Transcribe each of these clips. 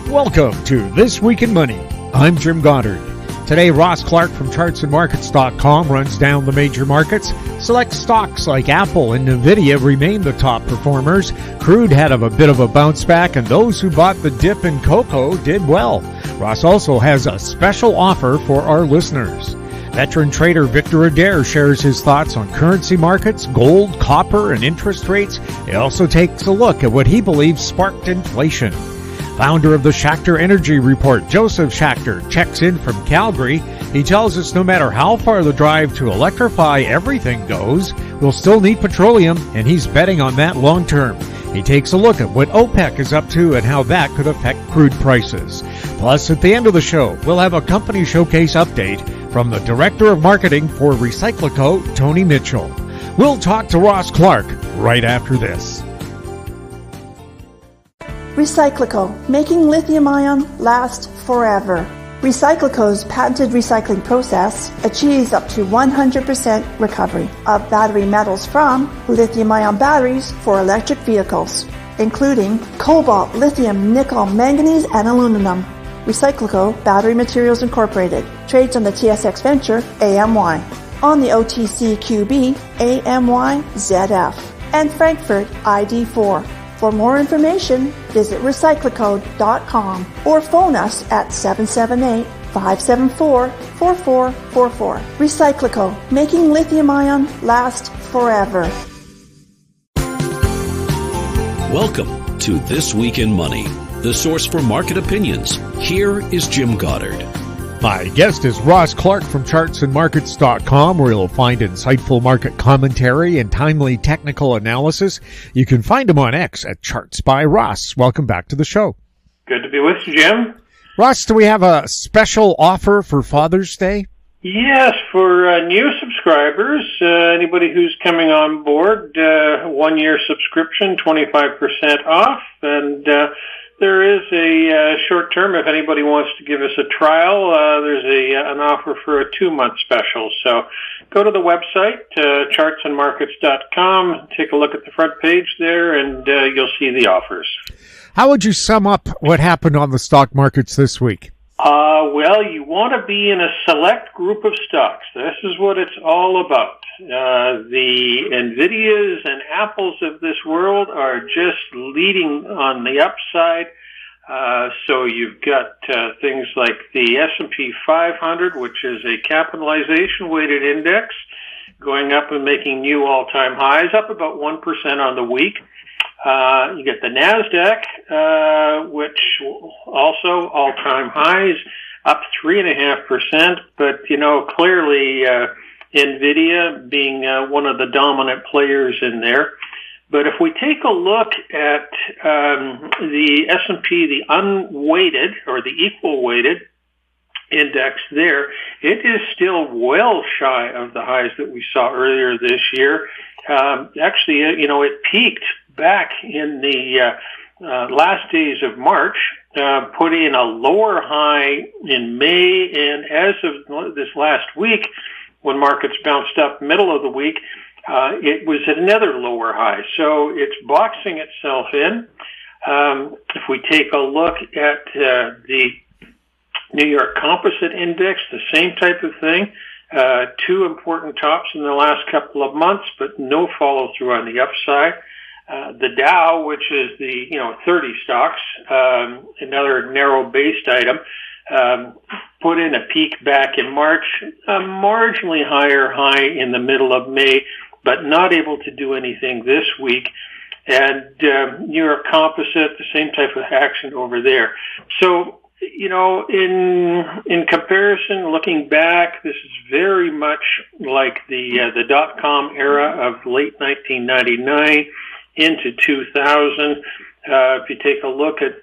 Welcome to This Week in Money. I'm Jim Goddard. Today, Ross Clark from ChartsandMarkets.com runs down the major markets. Select stocks like Apple and Nvidia remain the top performers. Crude had a bit of a bounce back, and those who bought the dip in cocoa did well. Ross also has a special offer for our listeners. Veteran trader Victor Adair shares his thoughts on currency markets, gold, copper, and interest rates. He also takes a look at what he believes sparked inflation. Founder of the Schachter Energy Report, Josef Schachter, checks in from Calgary. He tells us no matter how far the drive to electrify everything goes, we'll still need petroleum, and he's betting on that long term. He takes a look at what OPEC is up to and how that could affect crude prices. Plus, at the end of the show, we'll have a company showcase update from the Director of Marketing for RecycLiCo, Tony Mitchell. We'll talk to Ross Clark right after this. RecycLiCo, making lithium-ion last forever. RecycLiCo's patented recycling process achieves up to 100% recovery of battery metals from lithium-ion batteries for electric vehicles, including cobalt, lithium, nickel, manganese, and aluminum. RecycLiCo Battery Materials Incorporated trades on the TSX venture AMY, on the OTCQB AMYZF, and Frankfurt ID4. For more information, visit RecycLiCo.com or phone us at 778-574-4444. RecycLiCo, making lithium-ion last forever. Welcome to This Week in Money, the source for market opinions. Here is Jim Goddard. My guest is Ross Clark from ChartsandMarkets.com, where you'll find insightful market commentary and timely technical analysis. You can find him on X at Charts by Ross. Welcome back to the show. Good to be with you, Jim. Ross, do we have a special offer for Father's Day? Yes, for new subscribers, anybody who's coming on board, 1 year subscription, 25% off, and there is a short term. If anybody wants to give us a trial, there's an offer for a 2-month special. So go to the website, chartsandmarkets.com, take a look at the front page there, and you'll see the offers. How would you sum up what happened on the stock markets this week? Well, you want to be in a select group of stocks. This is what it's all about. The Nvidias and Apples of this world are just leading on the upside. So you've got things like the S&P 500, which is a capitalization-weighted index, going up and making new all-time highs, up about 1% on the week. You get the NASDAQ, which also all-time highs, up 3.5%. But, clearly Nvidia being one of the dominant players in there. But if we take a look at the S&P, the unweighted or the equal weighted index there, it is still well shy of the highs that we saw earlier this year. Actually, it peaked back in the last days of March, put in a lower high in May, and as of this last week, when markets bounced up middle of the week, it was at another lower high. So it's boxing itself in. If we take a look at the New York Composite Index, the same type of thing. 2 important tops in the last couple of months, but no follow-through on the upside. The Dow, which is the 30 stocks, another narrow-based item, put in a peak back in March, a marginally higher high in the middle of May, but not able to do anything this week. And New York Composite, the same type of action over there. So, in comparison, looking back, this is very much like the dot-com era of late 1999 into 2000. If you take a look at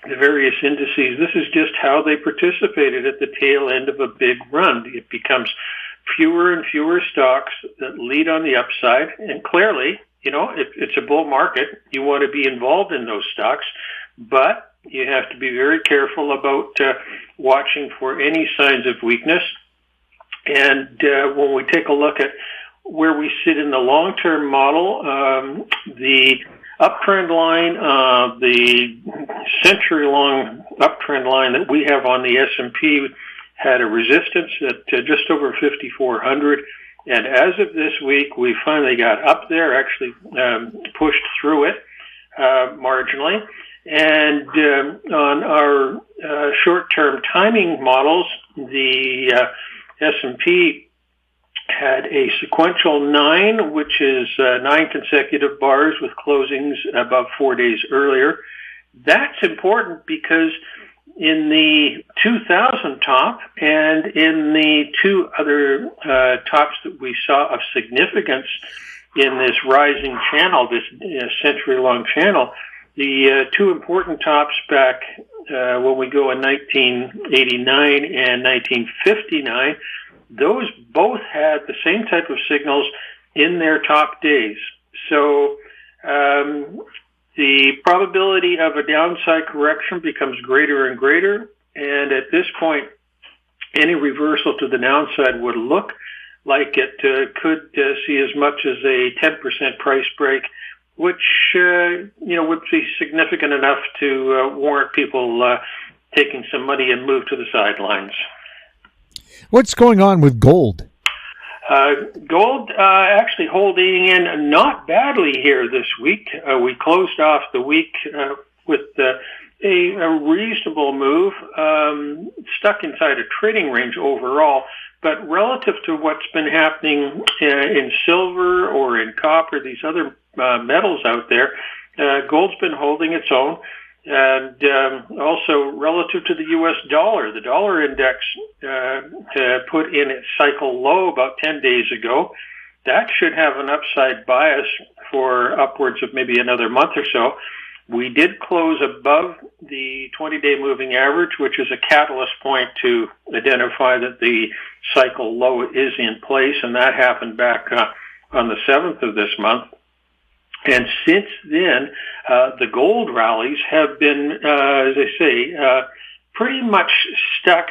the various indices, this is just how they participated at the tail end of a big run. It becomes fewer and fewer stocks that lead on the upside, and clearly, if it's a bull market, you want to be involved in those stocks, but you have to be very careful about watching for any signs of weakness. And when we take a look at where we sit in the long-term model, the uptrend line, the century-long uptrend line that we have on the S&P had a resistance at just over 5,400. And as of this week, we finally got up there, actually pushed through it marginally. And on our short-term timing models, the S&P had a sequential 9, which is 9 consecutive bars with closings above 4 days earlier. That's important because in the 2000 top and in the two other tops that we saw of significance in this rising channel, this century-long channel, the two important tops back when we go in 1989 and 1959, those both had the same type of signals in their top days. So the probability of a downside correction becomes greater and greater, and at this point, any reversal to the downside would look like it could see as much as a 10% price break, which would be significant enough to warrant people taking some money and move to the sidelines. What's going on with gold? Gold actually holding in not badly here this week. We closed off the week with a reasonable move, stuck inside a trading range overall, but relative to what's been happening in silver or in copper, these other metals out there, gold's been holding its own. And also relative to the U.S. dollar, the dollar index put in its cycle low about 10 days ago. That should have an upside bias for upwards of maybe another month or so. We did close above the 20-day moving average, which is a catalyst point to identify that the cycle low is in place, and that happened back on the 7th of this month. And since then, the gold rallies have been, as I say, pretty much stuck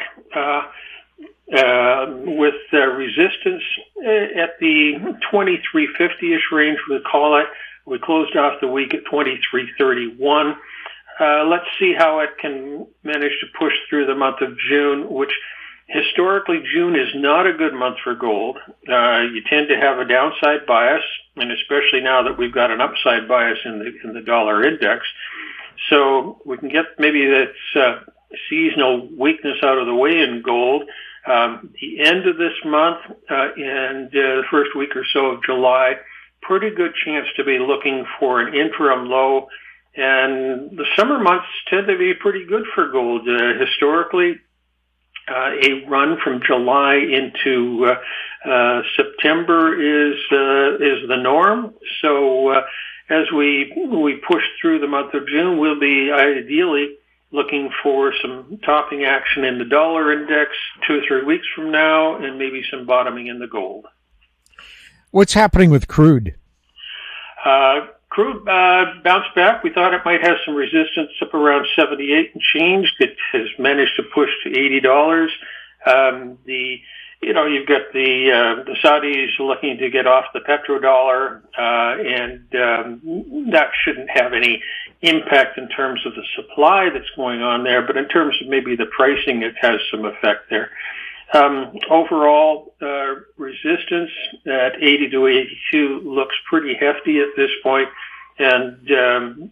with resistance at the 2350-ish range, we call it. We closed off the week at 2331. Let's see how it can manage to push through the month of June, which historically June is not a good month for gold. You tend to have a downside bias, and especially now that we've got an upside bias in the dollar index. So we can get maybe that seasonal weakness out of the way in gold. The end of this month and the first week or so of July, pretty good chance to be looking for an interim low. And the summer months tend to be pretty good for gold. Historically, a run from July into September is the norm. So as we push through the month of June, we'll be ideally looking for some topping action in the dollar index 2 or 3 weeks from now, and maybe some bottoming in the gold. What's happening with crude? Crude bounced back. We thought it might have some resistance up around 78 and change. It has managed to push to $80. You've got the Saudis looking to get off the petrodollar, and that shouldn't have any impact in terms of the supply that's going on there, but in terms of maybe the pricing, it has some effect there. Overall, resistance at 80 to 82 looks pretty hefty at this point. And,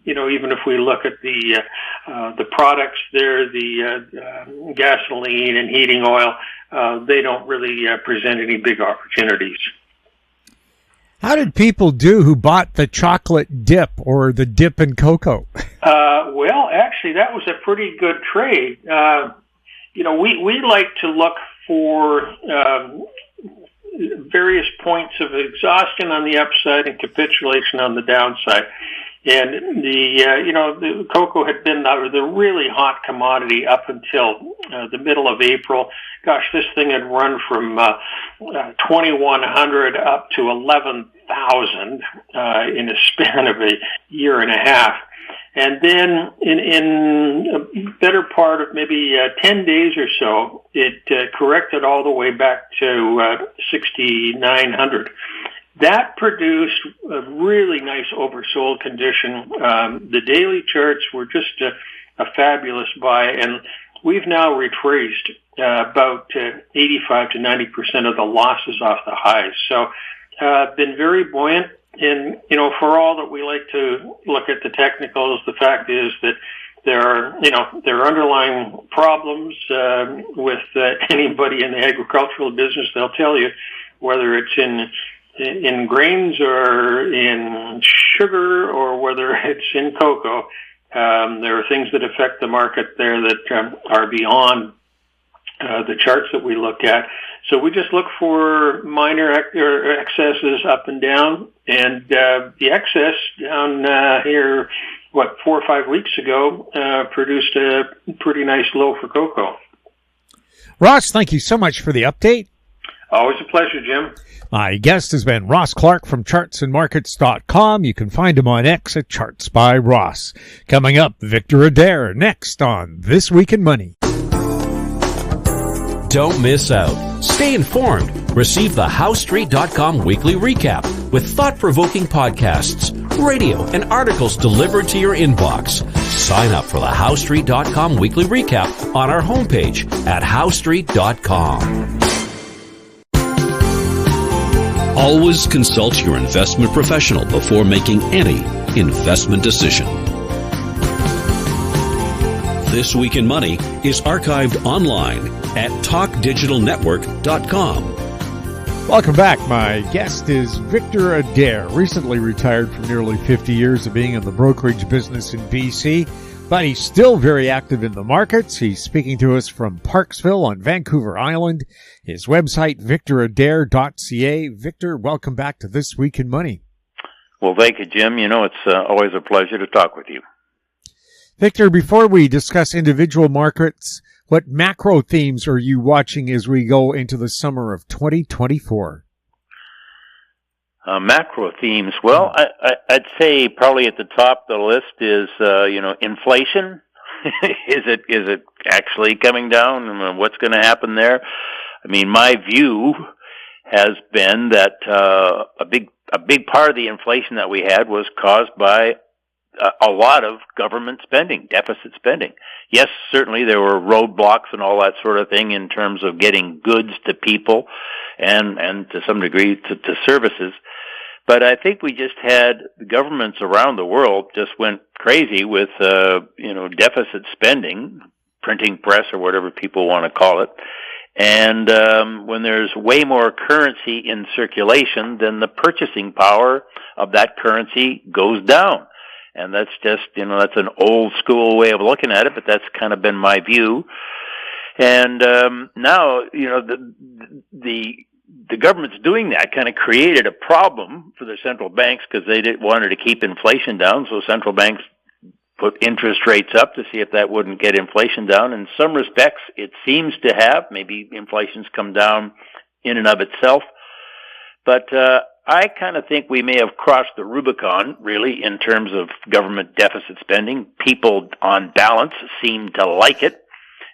even if we look at the products there, the gasoline and heating oil, they don't really present any big opportunities. How did people do who bought the chocolate dip or the dip in cocoa? Well, actually, that was a pretty good trade. We like to look for various points of exhaustion on the upside and capitulation on the downside. And the cocoa had been the really hot commodity up until the middle of April. Gosh, this thing had run from 2,100 up to 11,000 in a span of a year and a half. And then in a better part of maybe 10 days or so, it corrected all the way back to 6,900. that produced a really nice oversold condition. The daily charts were just a fabulous buy, and we've now retraced about 85 to 90% of the losses off the highs. So, been very buoyant. And, for all that we like to look at the technicals, the fact is that there are underlying problems with anybody in the agricultural business. They'll tell you, whether it's in grains or in sugar or whether it's in cocoa. There are things that affect the market there that are beyond the charts that we look at. So we just look for minor excesses up and down, and the excess down here, 4 or 5 weeks ago, produced a pretty nice low for cocoa. Ross, thank you so much for the update. Always a pleasure, Jim. My guest has been Ross Clark from chartsandmarkets.com. You can find him on X at Charts by Ross. Coming up, Victor Adair next on This Week in Money. Don't miss out. Stay informed. Receive the HowStreet.com weekly recap with thought-provoking podcasts, radio, and articles delivered to your inbox. Sign up for the HowStreet.com weekly recap on our homepage at HowStreet.com. Always consult your investment professional before making any investment decision. This Week in Money is archived online at talkdigitalnetwork.com. Welcome back. My guest is Victor Adair, recently retired from nearly 50 years of being in the brokerage business in BC, but he's still very active in the markets. He's speaking to us from Parksville on Vancouver Island. His website, victoradair.ca. Victor, welcome back to This Week in Money. Well, thank you, Jim. It's always a pleasure to talk with you. Victor, before we discuss individual markets, what macro themes are you watching as we go into the summer of 2024? Macro themes. Well, I'd say probably at the top of the list is, inflation. Is it actually coming down? And what's going to happen there? I mean, my view has been that a big part of the inflation that we had was caused by a lot of government spending, deficit spending. Yes, certainly there were roadblocks and all that sort of thing in terms of getting goods to people and to some degree to services. But I think we just had the governments around the world just went crazy with, deficit spending, printing press or whatever people want to call it. And when there's way more currency in circulation, then the purchasing power of that currency goes down. And that's just, that's an old school way of looking at it, but that's kind of been my view. And now, the government's doing that kind of created a problem for the central banks because they wanted to keep inflation down. So central banks put interest rates up to see if that wouldn't get inflation down. In some respects, it seems to have. Maybe inflation's come down in and of itself. But I kind of think we may have crossed the Rubicon, really, in terms of government deficit spending. People, on balance, seem to like it,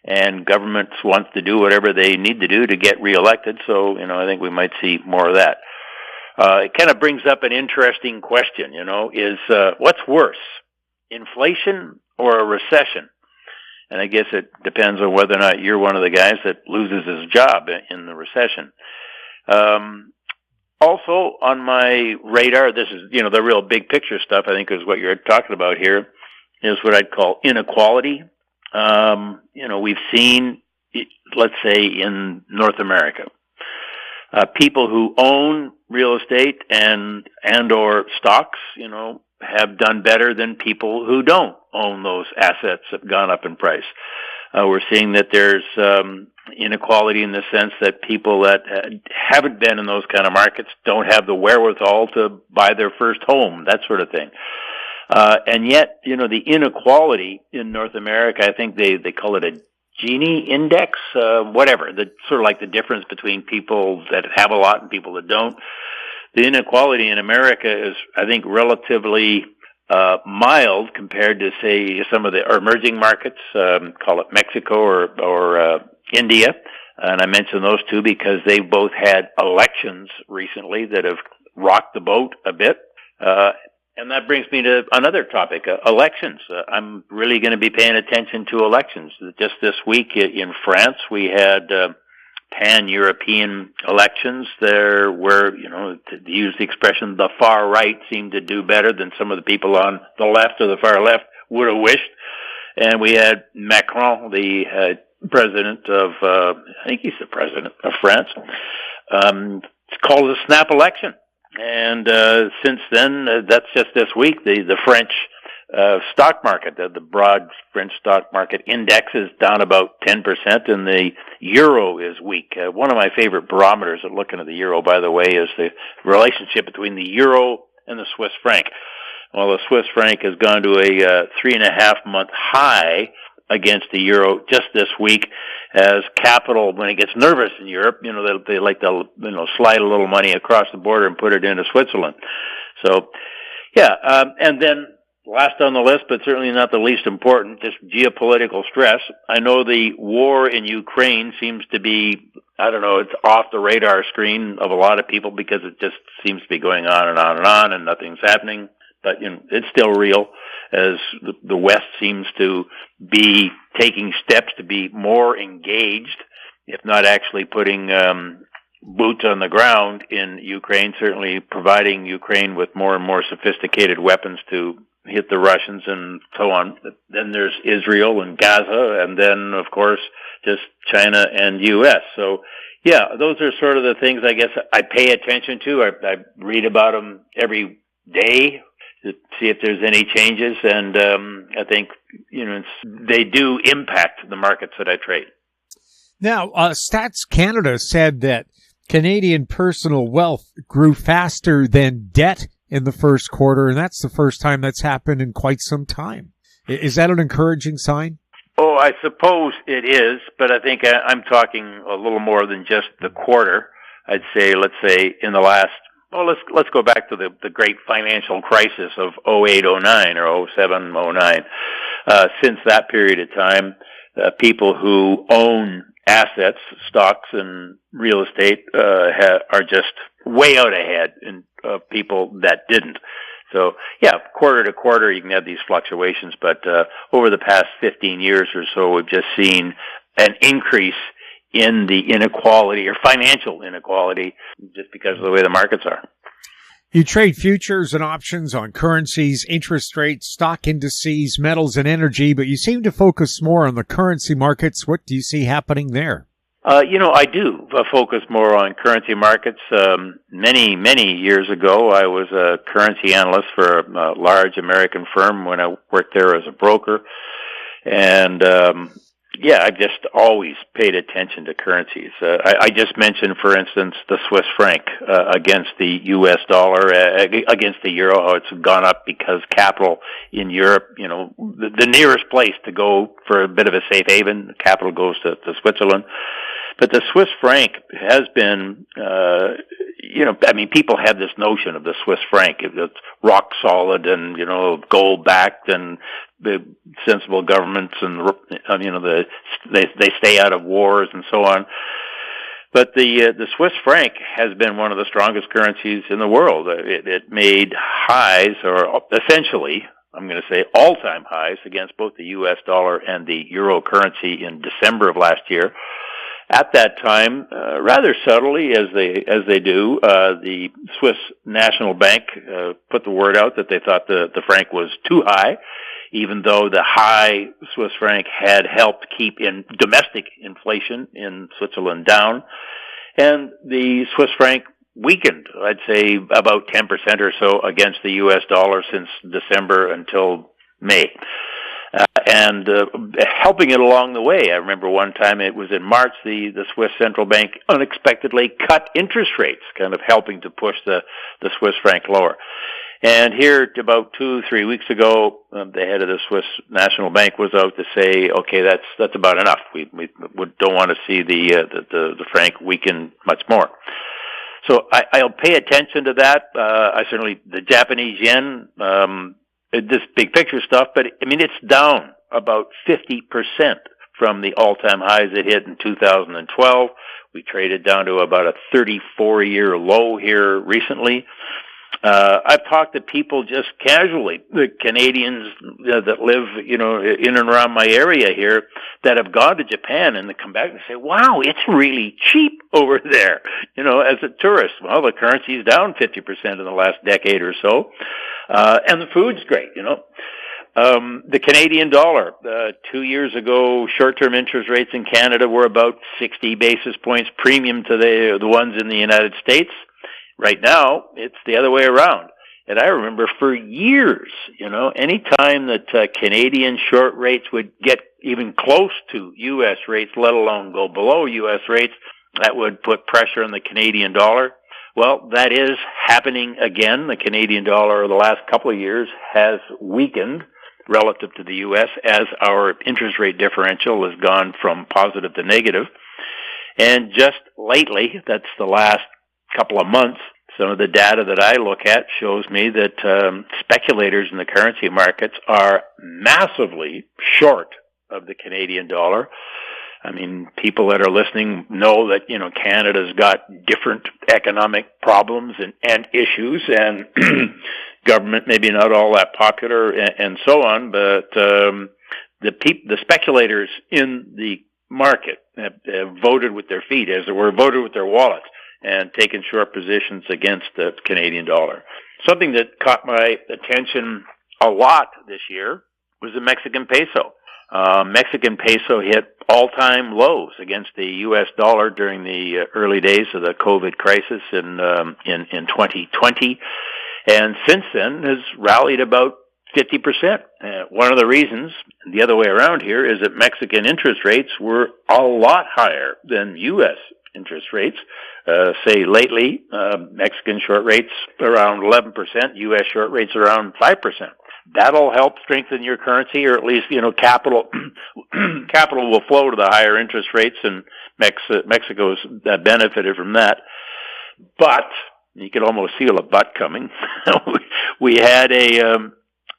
and governments want to do whatever they need to do to get reelected. So, I think we might see more of that. It kind of brings up an interesting question, is what's worse, inflation or a recession? And I guess it depends on whether or not you're one of the guys that loses his job in the recession. Also on my radar, this is, the real big picture stuff, I think is what you're talking about here, is what I'd call inequality. We've seen, let's say in North America, people who own real estate and or stocks, have done better than people who don't own those assets that have gone up in price. We're seeing that there's inequality in the sense that people that haven't been in those kind of markets don't have the wherewithal to buy their first home, that sort of thing. And yet, the inequality in North America, I think they call it a Gini index, whatever, sort of like the difference between people that have a lot and people that don't. The inequality in America is, I think, relatively mild compared to, say, some of the emerging markets, call it Mexico or India. And I mention those two because they've both had elections recently that have rocked the boat a bit. And that brings me to another topic, elections. I'm really going to be paying attention to elections. Just this week in France, we had pan-European elections there where, to use the expression, the far right seemed to do better than some of the people on the left or the far left would have wished. And we had Macron, the president of, I think he's the president of France, it's called a snap election. And since then, that's just this week, the French stock market, the broad French stock market index is down about 10%, and the euro is weak. One of my favorite barometers at looking at the euro, by the way, is the relationship between the euro and the Swiss franc. Well, the Swiss franc has gone to a 3.5-month high against the euro just this week, as capital, when it gets nervous in Europe, they like to, slide a little money across the border and put it into Switzerland. So, yeah, and then last on the list, but certainly not the least important, just geopolitical stress. I know the war in Ukraine seems to be, it's off the radar screen of a lot of people because it just seems to be going on and on and on and nothing's happening. But, it's still real, as the West seems to be taking steps to be more engaged, if not actually putting boots on the ground in Ukraine, certainly providing Ukraine with more and more sophisticated weapons to hit the Russians and so on. Then there's Israel and Gaza, and then, of course, just China and U.S. So, yeah, those are sort of the things I guess I pay attention to. I read about them every day to see if there's any changes, and I think they do impact the markets that I trade. Now, Stats Canada said that Canadian personal wealth grew faster than debt in the first quarter, and that's the first time that's happened in quite some time. Is that an encouraging sign? Oh, I suppose it is, but I think I'm talking a little more than just the quarter. I'd say, let's say, in the last. Well, let's go back to the great financial crisis of 08-09 or 07-09. Since that period of time, people who own assets, stocks, and real estate are just way out ahead of people that didn't. So, yeah, quarter to quarter you can have these fluctuations, but over the past 15 years or so, we've just seen an increase in the inequality or financial inequality just because of the way the markets are. You trade futures and options on currencies, interest rates, stock indices, metals, and energy, but you seem to focus more on the currency markets. What do you see happening there? I do focus more on currency markets. Many years ago, I was a currency analyst for a large American firm when I worked there as a broker. And I've just always paid attention to currencies. I just mentioned, for instance, the Swiss franc against the U.S. dollar, against the euro, how it's gone up because capital in Europe, the nearest place to go for a bit of a safe haven, capital goes to Switzerland. But the Swiss franc has been, people have this notion of the Swiss franc. It's rock solid and, gold-backed and the sensible governments and, they stay out of wars and so on. But the Swiss franc has been one of the strongest currencies in the world. It made highs, or essentially, I'm going to say all-time highs against both the U.S. dollar and the euro currency in December of last year. At that time, rather subtly, as they do, the Swiss National Bank put the word out that they thought the franc was too high, even though the high Swiss franc had helped keep in domestic inflation in Switzerland down, and the Swiss franc weakened, I'd say about 10% or so against the U.S. dollar since December until May. And helping it along the way. I remember one time, it was in March, the Swiss Central Bank unexpectedly cut interest rates, kind of helping to push the Swiss franc lower. And here, about 2-3 weeks ago, the head of the Swiss National Bank was out to say, okay, that's about enough. We don't want to see the franc weaken much more. So I'll pay attention to that. The Japanese yen, this big picture stuff, but it's down about 50% from the all-time highs it hit in 2012. We traded down to about a 34-year low here recently. I've talked to people just casually, the Canadians that live, in and around my area here, that have gone to Japan and they come back and say, wow, it's really cheap over there, as a tourist. Well, the currency's down 50% in the last decade or so. And the food's great, The Canadian dollar, 2 years ago, short-term interest rates in Canada were about 60 basis points premium to the ones in the United States. Right now, it's the other way around. And I remember for years, any time that Canadian short rates would get even close to U.S. rates, let alone go below U.S. rates, that would put pressure on the Canadian dollar. Well, that is happening again. The Canadian dollar over the last couple of years has weakened relative to the U.S. as our interest rate differential has gone from positive to negative. And just lately, that's the last couple of months, some of the data that I look at shows me that speculators in the currency markets are massively short of the Canadian dollar. I mean, people that are listening know that, Canada's got different economic problems and issues, and government maybe not all that popular and so on, but the speculators in the market have voted with their feet, as it were, voted with their wallets, and taken short positions against the Canadian dollar. Something that caught my attention a lot this year was the Mexican peso. Mexican peso hit all-time lows against the U.S. dollar during the early days of the COVID crisis in 2020, and since then has rallied about 50%. One of the reasons, the other way around here, is that Mexican interest rates were a lot higher than U.S. interest rates. Say lately, Mexican short rates around 11%, U.S. short rates around 5%. That'll help strengthen your currency, or at least, capital will flow to the higher interest rates, and Mexico's benefited from that. But you can almost feel a but coming. We had an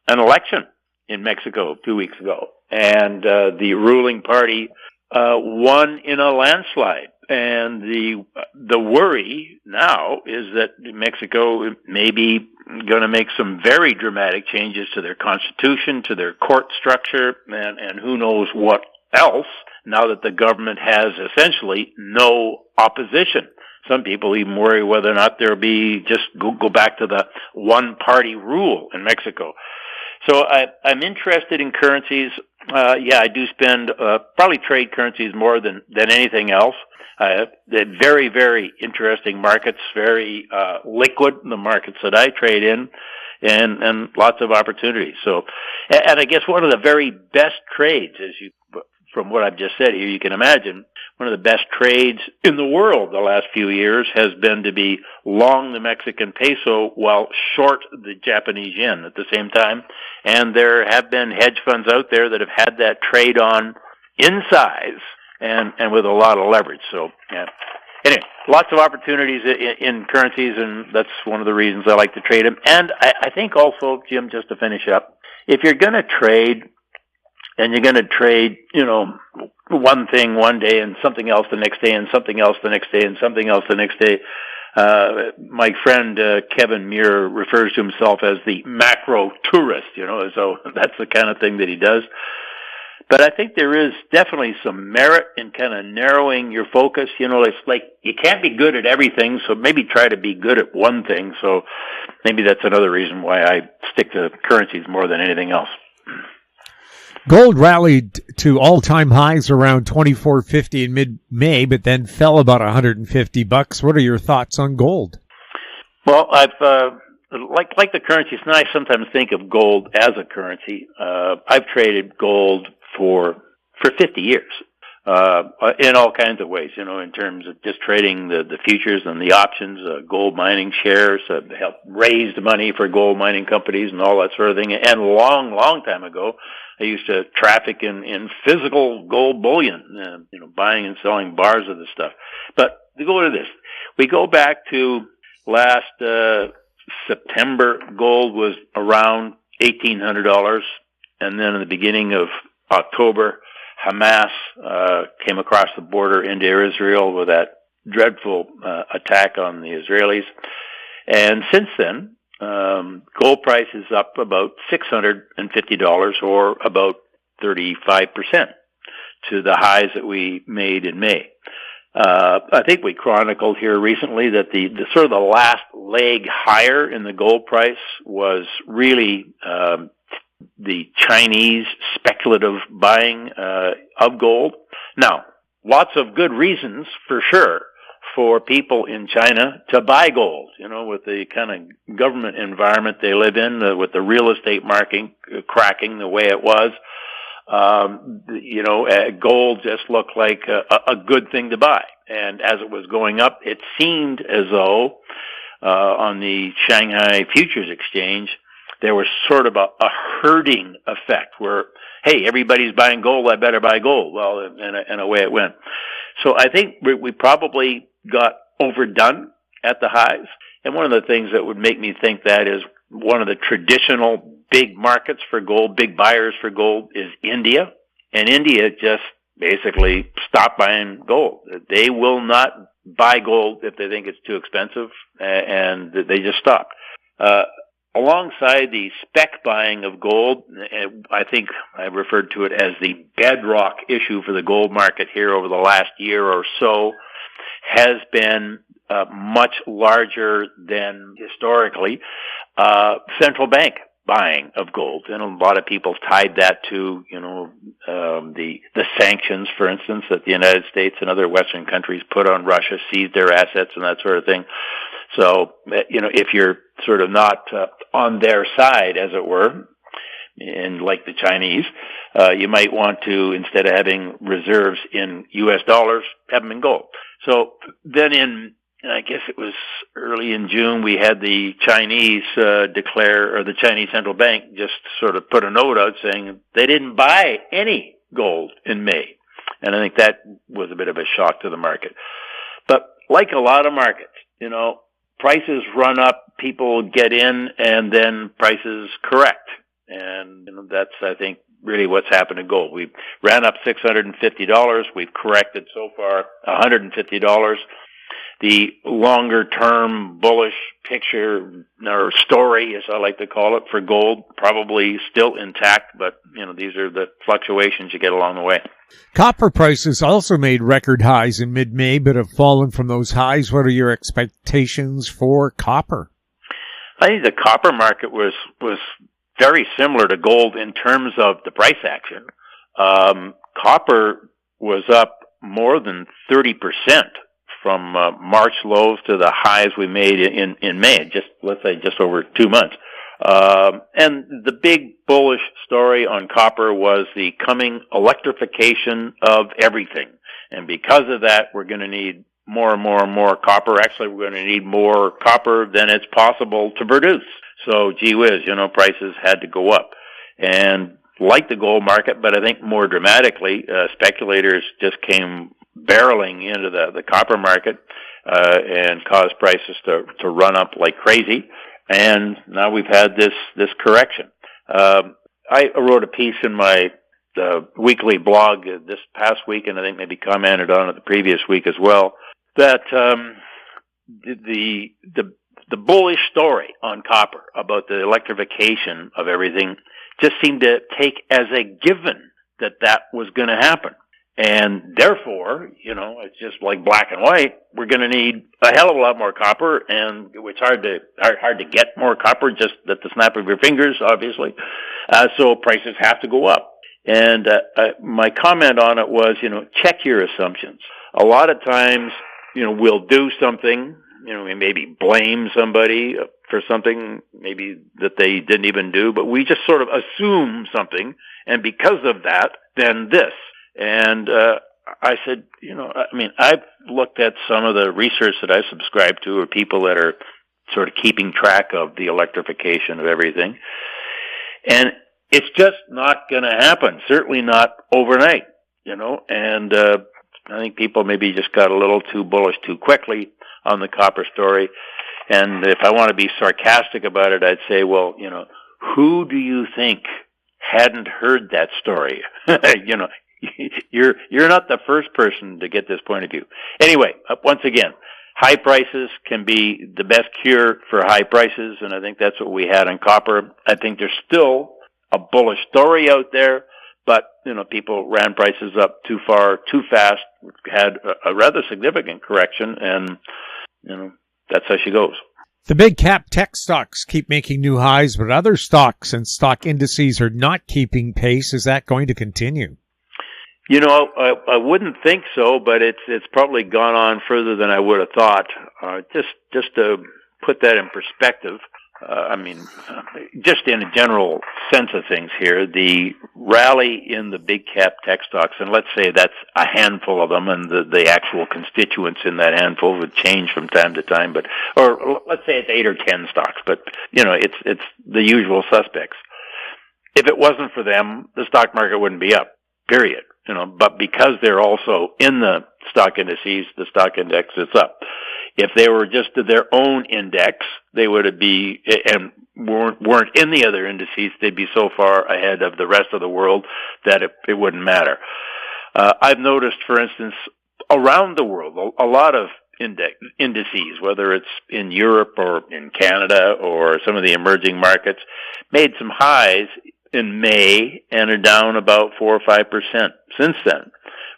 election in Mexico 2 weeks ago, and the ruling party won in a landslide. And the worry now is that Mexico may be going to make some very dramatic changes to their constitution, to their court structure, and who knows what else, now that the government has essentially no opposition. Some people even worry whether or not there'll be just go back to the one-party rule in Mexico. So I'm interested in currencies. I do spend probably trade currencies more than anything else. They're very, very interesting markets, very liquid, the markets that I trade in, and lots of opportunities. So, and I guess one of the very best trades, from what I've just said here, you can imagine, one of the best trades in the world the last few years has been to be long the Mexican peso while short the Japanese yen at the same time. And there have been hedge funds out there that have had that trade on in size and with a lot of leverage. So, yeah. Anyway, lots of opportunities in currencies, and that's one of the reasons I like to trade them. And I think also, Jim, just to finish up, if you're going to trade, and you're going to trade, one thing one day and something else the next day and something else the next day and something else the next day. My friend Kevin Muir refers to himself as the macro tourist, so that's the kind of thing that he does. But I think there is definitely some merit in kind of narrowing your focus. It's like you can't be good at everything, so maybe try to be good at one thing. So maybe that's another reason why I stick to currencies more than anything else. Gold rallied to all-time highs around $24.50 in mid-May, but then fell about $150. What are your thoughts on gold? Well, I've like the currency. It's nice sometimes think of gold as a currency. I've traded gold for 50 years in all kinds of ways. In terms of just trading the futures and the options, gold mining shares, help raise the money for gold mining companies and all that sort of thing. And long time ago, I used to traffic in physical gold bullion, buying and selling bars of the stuff. But to go to this, we go back to last September, gold was around $1,800, and then in the beginning of October, Hamas came across the border into Israel with that dreadful attack on the Israelis. And since then, gold price is up about $650 or about 35% to the highs that we made in May. I think we chronicled here recently that the sort of the last leg higher in the gold price was really the Chinese speculative buying of gold. Now, lots of good reasons for sure for people in China to buy gold, with the kind of government environment they live in, with the real estate market cracking the way it was. Gold just looked like a good thing to buy. And as it was going up, it seemed as though on the Shanghai Futures Exchange, there was sort of a herding effect where, hey, everybody's buying gold, I better buy gold. Well, and away it went. So I think we probably got overdone at the highs. And one of the things that would make me think that is one of the traditional big markets for gold, big buyers for gold, is India. And India just basically stopped buying gold. They will not buy gold if they think it's too expensive, and they just stopped. Alongside the spec buying of gold, I think I referred to it as the bedrock issue for the gold market here over the last year or so, has been much larger than historically central bank buying of gold. And a lot of people tied that to, the sanctions, for instance, that the United States and other Western countries put on Russia, seized their assets and that sort of thing. So, if you're sort of not on their side, as it were, and like the Chinese, you might want to, instead of having reserves in U.S. dollars, have them in gold. So then I guess it was early in June, we had the Chinese the Chinese central bank just sort of put a note out saying they didn't buy any gold in May. And I think that was a bit of a shock to the market. But like a lot of markets, prices run up, people get in, and then prices correct. And that's, I think, really what's happened to gold. We ran up $650. We've corrected so far $150. The longer-term bullish picture or story, as I like to call it, for gold, probably still intact, but, these are the fluctuations you get along the way. Copper prices also made record highs in mid-May, but have fallen from those highs. What are your expectations for copper? I think the copper market was very similar to gold in terms of the price action. Copper was up more than 30% from March lows to the highs we made in May, let's say just over 2 months. And the big bullish story on copper was the coming electrification of everything. And because of that, we're going to need more and more and more copper. Actually, we're going to need more copper than it's possible to produce. So, gee whiz, prices had to go up. And like the gold market, but I think more dramatically, speculators just came barreling into the copper market and caused prices to run up like crazy. And now we've had this correction. I wrote a piece in my weekly blog this past week, and I think maybe commented on it the previous week as well, that the bullish story on copper about the electrification of everything just seemed to take as a given that was going to happen. And therefore, it's just like black and white. We're going to need a hell of a lot more copper, and it's hard to get more copper just at the snap of your fingers, obviously. So prices have to go up. And my comment on it was, check your assumptions. A lot of times, we'll do something, we maybe blame somebody for something maybe that they didn't even do, but we just sort of assume something, and because of that, then this. And I said, I've looked at some of the research that I subscribe to, or people that are sort of keeping track of the electrification of everything, and it's just not going to happen, certainly not overnight, and I think people maybe just got a little too bullish too quickly on the copper story. And if I want to be sarcastic about it, I'd say, well, who do you think hadn't heard that story? you're not the first person to get this point of view. Anyway, once again, high prices can be the best cure for high prices, and I think that's what we had on copper. I think there's still a bullish story out there, but, people ran prices up too far, too fast, had a rather significant correction, and, that's how she goes. The big cap tech stocks keep making new highs, but other stocks and stock indices are not keeping pace. Is that going to continue? I wouldn't think so, but it's probably gone on further than I would have thought. Just to put that in perspective, just in a general sense of things here, the rally in the big cap tech stocks, and let's say that's a handful of them, and the actual constituents in that handful would change from time to time, or let's say it's 8 or 10 stocks, but it's the usual suspects. If it wasn't for them, the stock market wouldn't be up, period. But because they're also in the stock indices, the stock index is up. If they were just to their own index, they would be, and weren't in the other indices, they'd be so far ahead of the rest of the world that it wouldn't matter. I've noticed, for instance, around the world, a lot of indices, whether it's in Europe or in Canada or some of the emerging markets, made some highs in May and are down about 4 or 5% since then.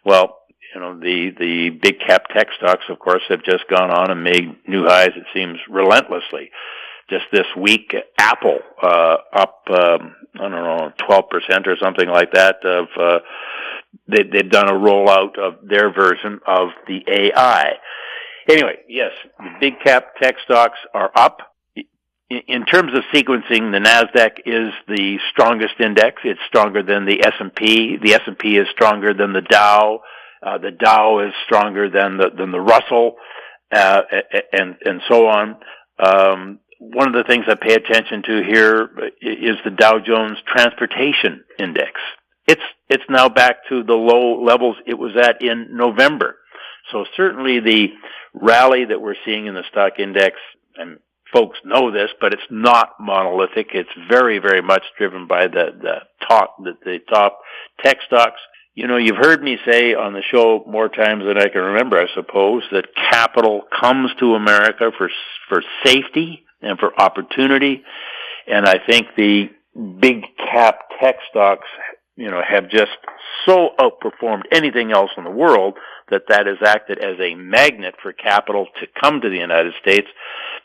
Well, the big cap tech stocks, of course, have just gone on and made new highs, it seems, relentlessly. Just this week, Apple, up, 12% or something like that they've done a rollout of their version of the AI. Anyway, yes, the big cap tech stocks are up. In terms of sequencing, the NASDAQ is the strongest index. It's stronger than the S&P. The S&P is stronger than the Dow. The Dow is stronger than the Russell, and so on. One of the things I pay attention to here is the Dow Jones Transportation Index. It's now back to the low levels it was at in November. So certainly the rally that we're seeing in the stock index, and folks know this, but it's not monolithic. It's very, very much driven by the top tech stocks. You've heard me say on the show more times than I can remember, I suppose, that capital comes to America for safety and for opportunity. And I think the big cap tech stocks, have just so outperformed anything else in the world that has acted as a magnet for capital to come to the United States.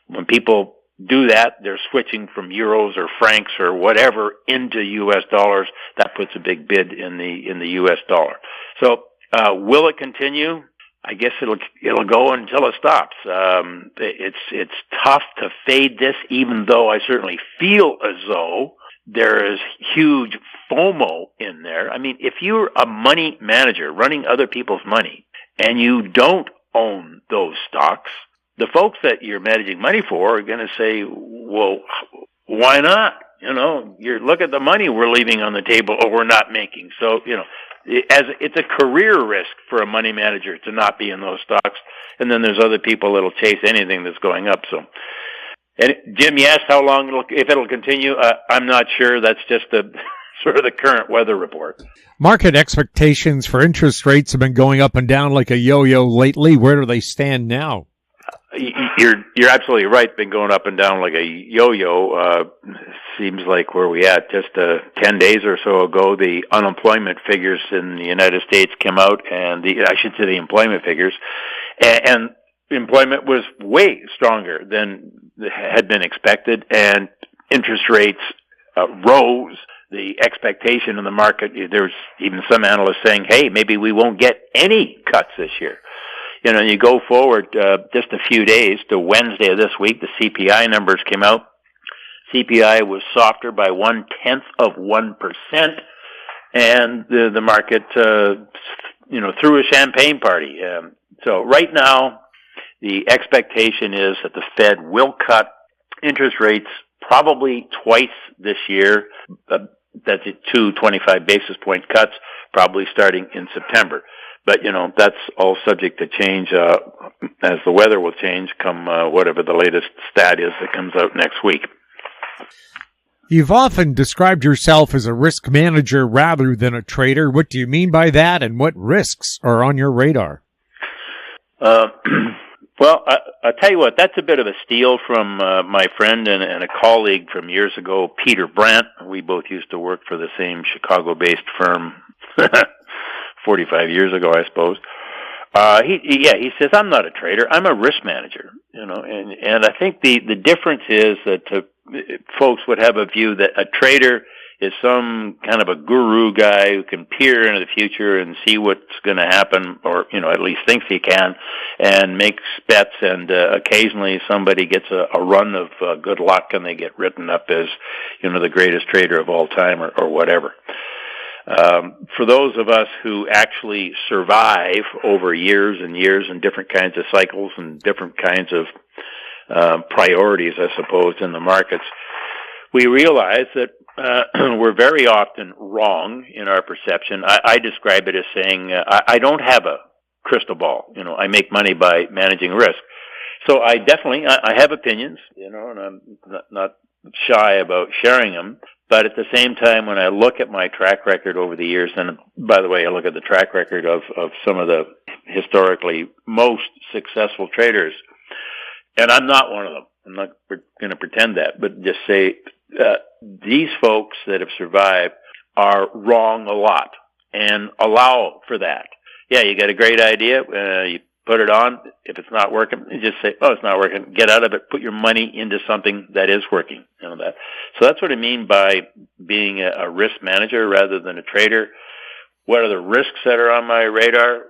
When people do that, they're switching from euros or francs or whatever into U.S. dollars. That puts a big bid in the U.S. dollar. So, will it continue? I guess it'll go until it stops. It's tough to fade this, even though I certainly feel as though there is huge FOMO in there. I mean, if you're a money manager running other people's money and you don't own those stocks, the folks that you're managing money for are going to say, well, why not? Look at the money we're leaving on the table or we're not making. So, it's a career risk for a money manager to not be in those stocks. And then there's other people that'll chase anything that's going up. So, and Jim, you asked how long if it'll continue. I'm not sure. That's just sort of the current weather report. Market expectations for interest rates have been going up and down like a yo-yo lately. Where do they stand now? You're absolutely right. Been going up and down like a yo-yo. Seems like where we at just 10 days or so ago, the unemployment figures in the United States came out, and the employment figures, and employment was way stronger than had been expected, and interest rates rose. The expectation in the market, there's even some analysts saying, hey, maybe we won't get any cuts this year. You go forward just a few days to Wednesday of this week, the CPI numbers came out. CPI was softer by 0.1%, and the market, threw a champagne party. So right now, the expectation is that the Fed will cut interest rates probably twice this year. That's 2 25 basis point cuts, probably starting in September. But, that's all subject to change as the weather will change come whatever the latest stat is that comes out next week. You've often described yourself as a risk manager rather than a trader. What do you mean by that, and what risks are on your radar? Well, I'll tell you what, that's a bit of a steal from my friend and a colleague from years ago, Peter Brandt. We both used to work for the same Chicago-based firm 45 years ago, I suppose. He says, I'm not a trader, I'm a risk manager, and I think the difference is that folks would have a view that a trader is some kind of a guru guy who can peer into the future and see what's going to happen, or, at least thinks he can, and makes bets, and occasionally somebody gets a run of good luck and they get written up as, the greatest trader of all time or whatever. For those of us who actually survive over years and years and different kinds of cycles and different kinds of priorities, I suppose, in the markets, we realize that we're very often wrong in our perception. I describe it as saying, I don't have a crystal ball. I make money by managing risk. So I have opinions, and I'm not shy about sharing them. But at the same time, when I look at my track record over the years, and by the way, I look at the track record of some of the historically most successful traders, and I'm not one of them. I'm not going to pretend that, but just say these folks that have survived are wrong a lot, and allow for that. Yeah, you got a great idea, you put it on. If it's not working, you just say, "Oh, it's not working." Get out of it. Put your money into something that is working. That. So that's what I mean by being a risk manager rather than a trader. What are the risks that are on my radar?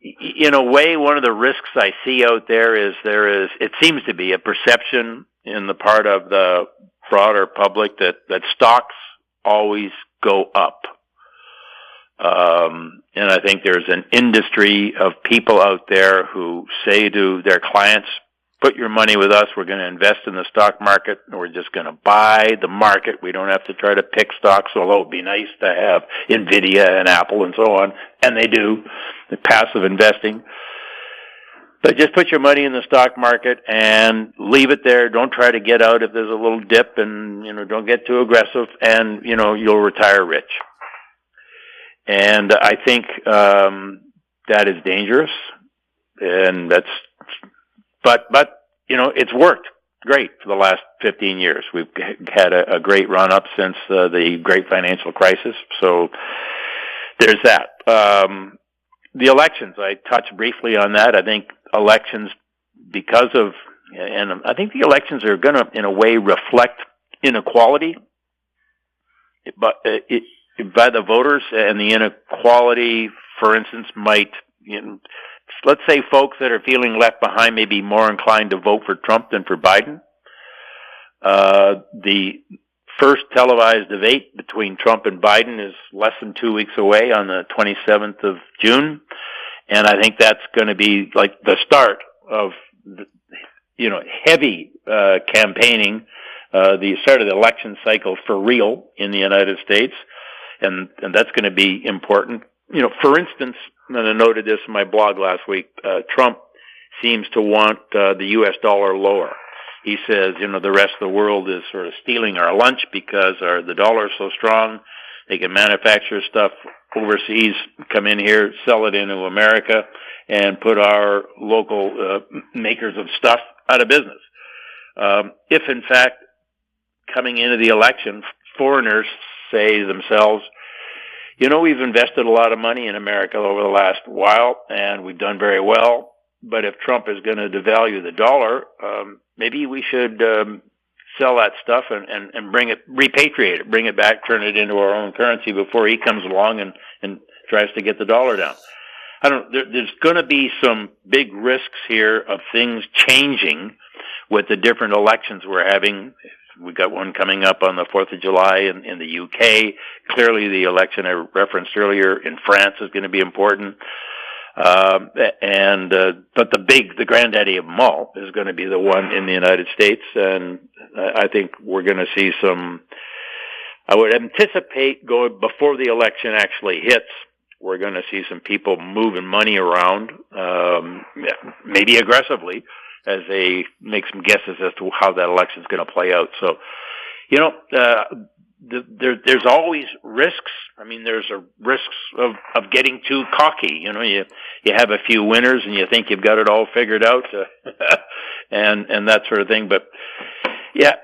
In a way, one of the risks I see out there is it seems to be a perception in the part of the broader public that stocks always go up. And I think there's an industry of people out there who say to their clients, put your money with us, we're going to invest in the stock market, and we're just going to buy the market. We don't have to try to pick stocks, although it'd be nice to have Nvidia and Apple and so on, and they do, the passive investing. But just put your money in the stock market and leave it there. Don't try to get out if there's a little dip, and, don't get too aggressive, and, you'll retire rich. And I think that is dangerous, and but it's worked great for the last 15 years. We've had a great run up since the great financial crisis. So there's that. The elections, I touched briefly on that. I think elections, and I think the elections are going to, in a way, reflect inequality, but by the voters, and the inequality, for instance, might, let's say folks that are feeling left behind may be more inclined to vote for Trump than for Biden. The first televised debate between Trump and Biden is less than 2 weeks away on the 27th of June. And I think that's going to be like the start of, heavy campaigning, the start of the election cycle for real in the United States. And that's going to be important. For instance, and I noted this in my blog last week, Trump seems to want the U.S. dollar lower. He says, the rest of the world is sort of stealing our lunch because the dollar is so strong. They can manufacture stuff overseas, come in here, sell it into America, and put our local makers of stuff out of business. If, in fact, coming into the election, foreigners say to themselves, we've invested a lot of money in America over the last while, and we've done very well. But if Trump is going to devalue the dollar, maybe we should sell that stuff and bring it, repatriate it, bring it back, turn it into our own currency before he comes along and tries to get the dollar down. There's going to be some big risks here of things changing with the different elections we're having. We got one coming up on the 4th of July in the UK. Clearly, the election I referenced earlier in France is going to be important. But the granddaddy of them all is going to be the one in the United States. And I think we're going to see I would anticipate going before the election actually hits, we're going to see some people moving money around, maybe aggressively, as they make some guesses as to how that election is going to play out. So, there's always risks. I mean, there's risks of getting too cocky. You have a few winners and you think you've got it all figured out, and that sort of thing. But yeah,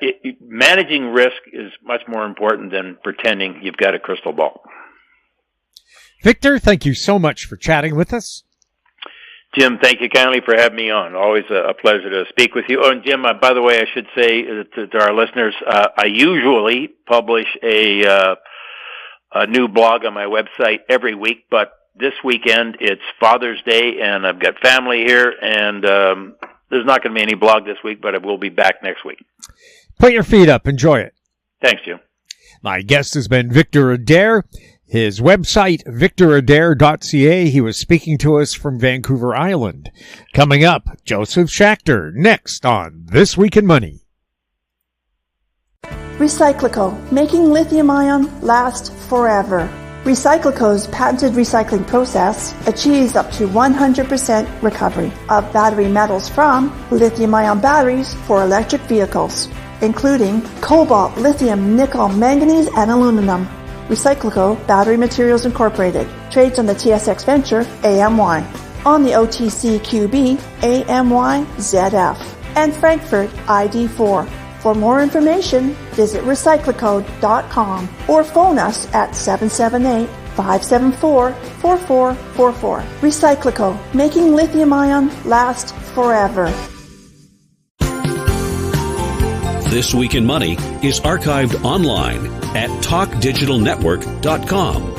managing risk is much more important than pretending you've got a crystal ball. Victor, thank you so much for chatting with us. Jim, thank you kindly for having me on. Always a pleasure to speak with you. Oh, and Jim, by the way, I should say to our listeners, I usually publish a new blog on my website every week, but this weekend it's Father's Day, and I've got family here, and there's not going to be any blog this week, but I will be back next week. Put your feet up. Enjoy it. Thanks, Jim. My guest has been Victor Adair. His website, Adair.ca. He was speaking to us from Vancouver Island. Coming up, Josef Schachter, next on This Week in Money. RecycLiCo, making lithium-ion last forever. RecycLiCo's patented recycling process achieves up to 100% recovery of battery metals from lithium-ion batteries for electric vehicles, including cobalt, lithium, nickel, manganese, and aluminum. RecycLiCo Battery Materials Incorporated trades on the TSX venture AMY, on the OTCQB AMYZF, and Frankfurt ID4. For more information, visit RecycLiCo.com or phone us at 778-574-4444. RecycLiCo, making lithium-ion last forever. This Week in Money is archived online at talkdigitalnetwork.com.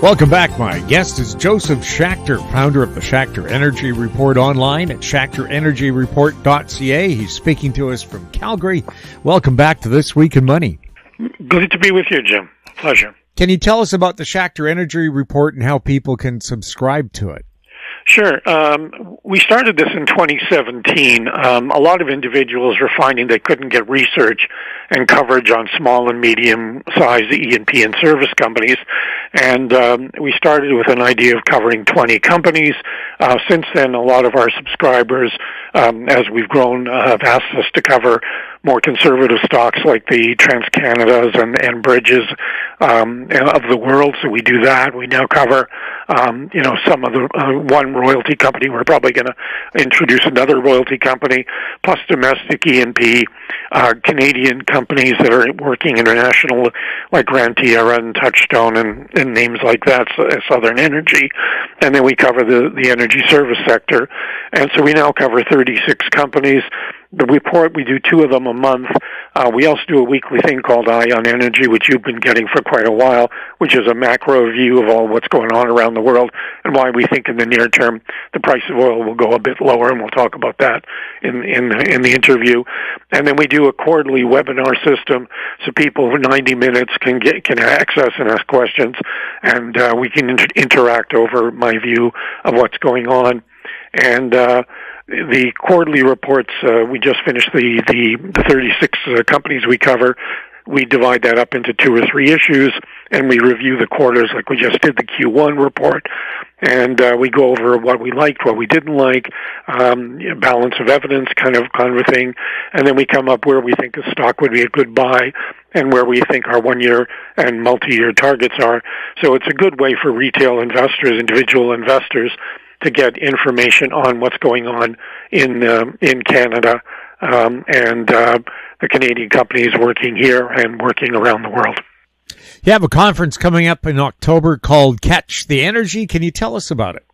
Welcome back. My guest is Josef Schachter, founder of the Schachter Energy Report online at Schachterenergyreport.ca. He's speaking to us from Calgary. Welcome back to This Week in Money. Good to be with you, Jim. Pleasure. Can you tell us about the Schachter Energy Report and how people can subscribe to it? Sure. We started this in 2017. A lot of individuals were finding they couldn't get research and coverage on small and medium-sized E&P and service companies, and we started with an idea of covering 20 companies. Since then, a lot of our subscribers, as we've grown, have asked us to cover more conservative stocks like the TransCanadas and Bridges of the world. So we do that. We now cover, some of the one royalty company. We're probably going to introduce another royalty company, plus domestic E&P, Canadian companies that are working international, like Grand Tierra and Touchstone and names like that, Southern Energy. And then we cover the energy service sector. And so we now cover 36 companies. The report, we do 2 of them a month. We also do a weekly thing called Eye on Energy, which you've been getting for quite a while, which is a macro view of all what's going on around the world and why we think in the near term the price of oil will go a bit lower, and we'll talk about that in the interview. And then we do a quarterly webinar system so people for 90 minutes can access and ask questions, and we can interact over my view of what's going on. And the quarterly reports, we just finished the 36 companies we cover. We divide that up into 2 or 3 issues, and we review the quarters like we just did the Q1 report. And we go over what we liked, what we didn't like, balance of evidence kind of thing. And then we come up where we think a stock would be a good buy and where we think our 1-year and multi-year targets are. So it's a good way for retail investors, individual investors, to get information on what's going on in Canada and the Canadian companies working here and working around the world. You have a conference coming up in October called Catch the Energy. Can you tell us about it?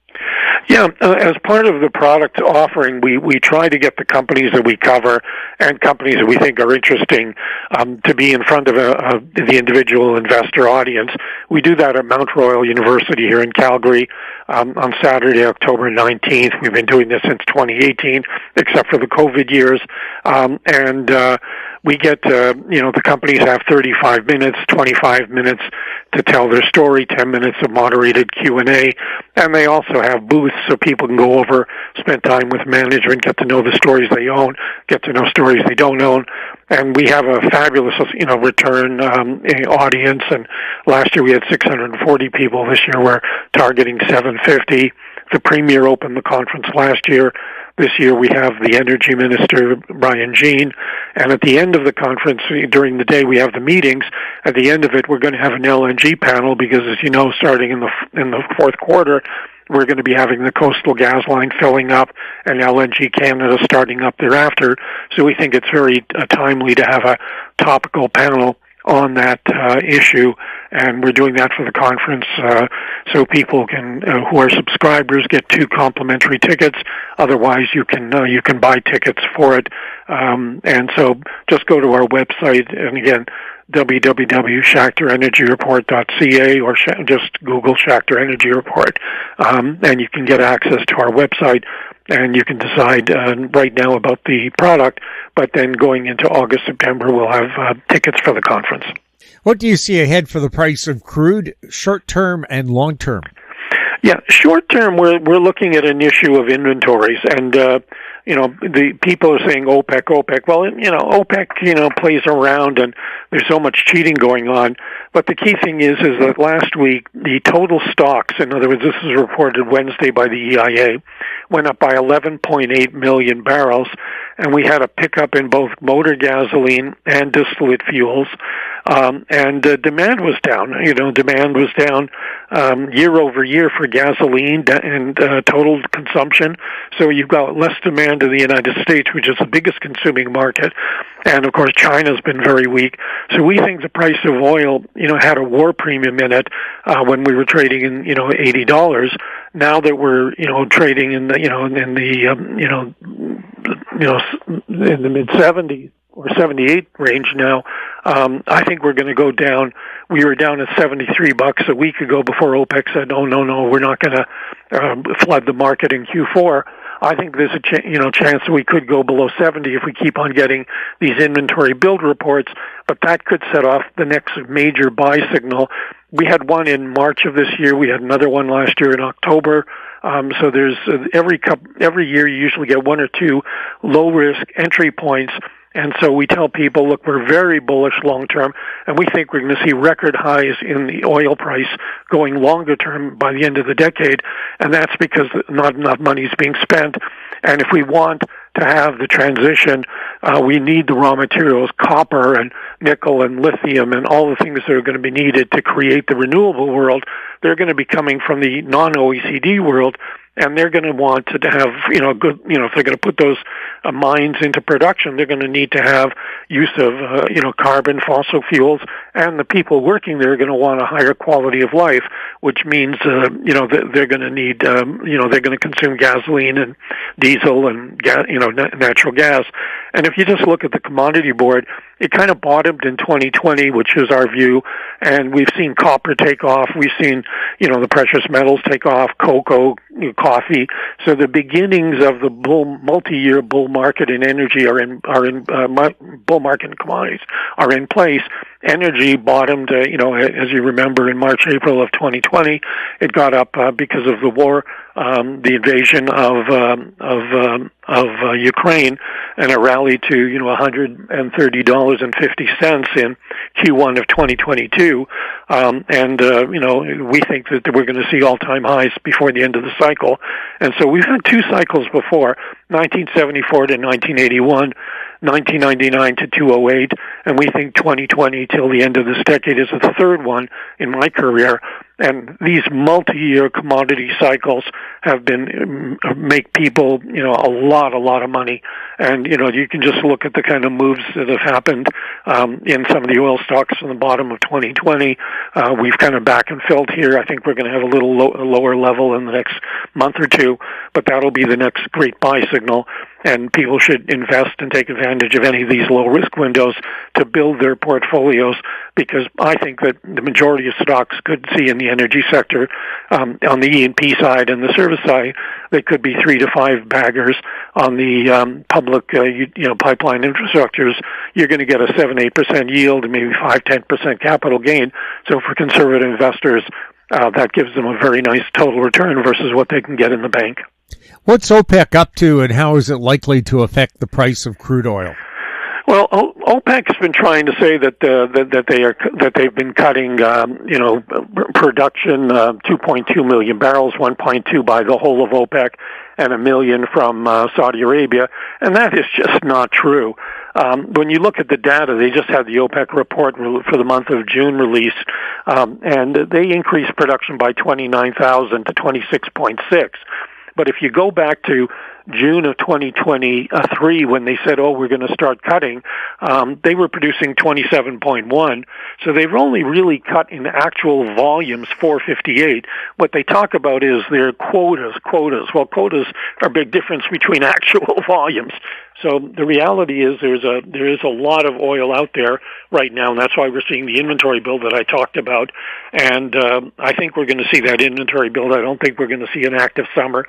Yeah, as part of the product offering, we try to get the companies that we cover and companies that we think are interesting to be in front of the individual investor audience. We do that at Mount Royal University here in Calgary on Saturday, October 19th. We've been doing this since 2018, except for the COVID years. We get, the companies have 35 minutes, 25 minutes to tell their story, 10 minutes of moderated Q&A, and they also have booths so people can go over, spend time with management, get to know the stories they own, get to know stories they don't own. And we have a fabulous, return audience. And last year we had 640 people. This year we're targeting 750. The Premier opened the conference last year. This year we have the Energy Minister, Brian Jean, and at the end of the conference, during the day we have the meetings. At the end of it, we're going to have an LNG panel because, as you know, starting in the fourth quarter, we're going to be having the Coastal Gas Line filling up and LNG Canada starting up thereafter. So we think it's very timely to have a topical panel on that issue, and we're doing that for the conference so people can who are subscribers get 2 complimentary tickets. Otherwise, you can buy tickets for it, and so just go to our website, and again, www.schachterenergyreport.ca, or just Google Schachter Energy Report, and you can get access to our website, and you can decide right now about the product, but then going into August, September, we'll have tickets for the conference. What do you see ahead for the price of crude, short-term and long-term? Yeah, short-term, we're looking at an issue of inventories, and the people are saying OPEC. Well, OPEC, plays around, and there's so much cheating going on. But the key thing is that last week, the total stocks, in other words, this is reported Wednesday by the EIA, went up by 11.8 million barrels, and we had a pickup in both motor gasoline and distillate fuels, and demand was down. Demand was down year over year for gasoline and total consumption. So you've got less demand in the United States, which is the biggest consuming market, and of course China's been very weak. So we think the price of oil, had a war premium in it when we were trading in $80. Now that we're trading in the in the mid 70s or 78 range now, I think we're going to go down. We were down at $73 a week ago before OPEC said, "Oh no, we're not going to flood the market in Q4." I think there's a chance that we could go below 70 if we keep on getting these inventory build reports, but that could set off the next major buy signal. We had one in March of this year. We had another one last year in October. So there's every year you usually get 1 or 2 low risk entry points. And so we tell people, look, we're very bullish long term, and we think we're going to see record highs in the oil price going longer term by the end of the decade, and that's because not enough money is being spent. And if we want to have the transition, we need the raw materials, copper and nickel and lithium and all the things that are going to be needed to create the renewable world. They're going to be coming from the non-OECD world, and they're going to want to have, good, if they're going to put those mines into production, they're going to need to have use of, carbon, fossil fuels, and the people working there are going to want a higher quality of life, which means, they're going to need, they're going to consume gasoline and diesel and, natural gas. And if you just look at the commodity board, it kind of bottomed in 2020, which is our view, and we've seen copper take off. We've seen, the precious metals take off, cocoa, coffee. So the beginnings of the multi-year bull market in energy are in bull market in commodities are in place. Energy bottomed, as you remember, in March, April of 2020. It got up because of the war, the invasion of Ukraine, and it rallied to $130.50 in Q1 of 2022. We think that we're going to see all-time highs before the end of the cycle. And so we've had 2 cycles before, 1974 to 1981. 1999 to 2008, and we think 2020 till the end of this decade is the third one in my career. And these multi-year commodity cycles have been make people, a lot of money. And you can just look at the kind of moves that have happened in some of the oil stocks from the bottom of 2020. We've kind of back and filled here. I think we're going to have a little lower level in the next month or two, but that'll be the next great buy signal. And people should invest and take advantage of any of these low-risk windows to build their portfolios, because I think that the majority of stocks could see in the energy sector, on the E&P side and the service side, they could be 3 to 5 baggers. On the public, pipeline infrastructures, you're going to get a 7-8% yield and maybe 5-10% capital gain. So for conservative investors, that gives them a very nice total return versus what they can get in the bank. What's OPEC up to, and how is it likely to affect the price of crude oil? Well, OPEC's been trying to say that they've been cutting production 2.2 million barrels, 1.2 by the whole of OPEC, and 1 million from Saudi Arabia, and that is just not true. When you look at the data, they just had the OPEC report for the month of June released, and they increased production by 29,000 to 26.6. But if you go back to June of 2023, when they said, we're going to start cutting, they were producing 27.1. So they've only really cut in actual volumes 458. What they talk about is their quotas. Well, quotas are a big difference between actual volumes. So the reality is there is a lot of oil out there right now, and that's why we're seeing the inventory build that I talked about. And I think we're going to see that inventory build. I don't think we're going to see an active summer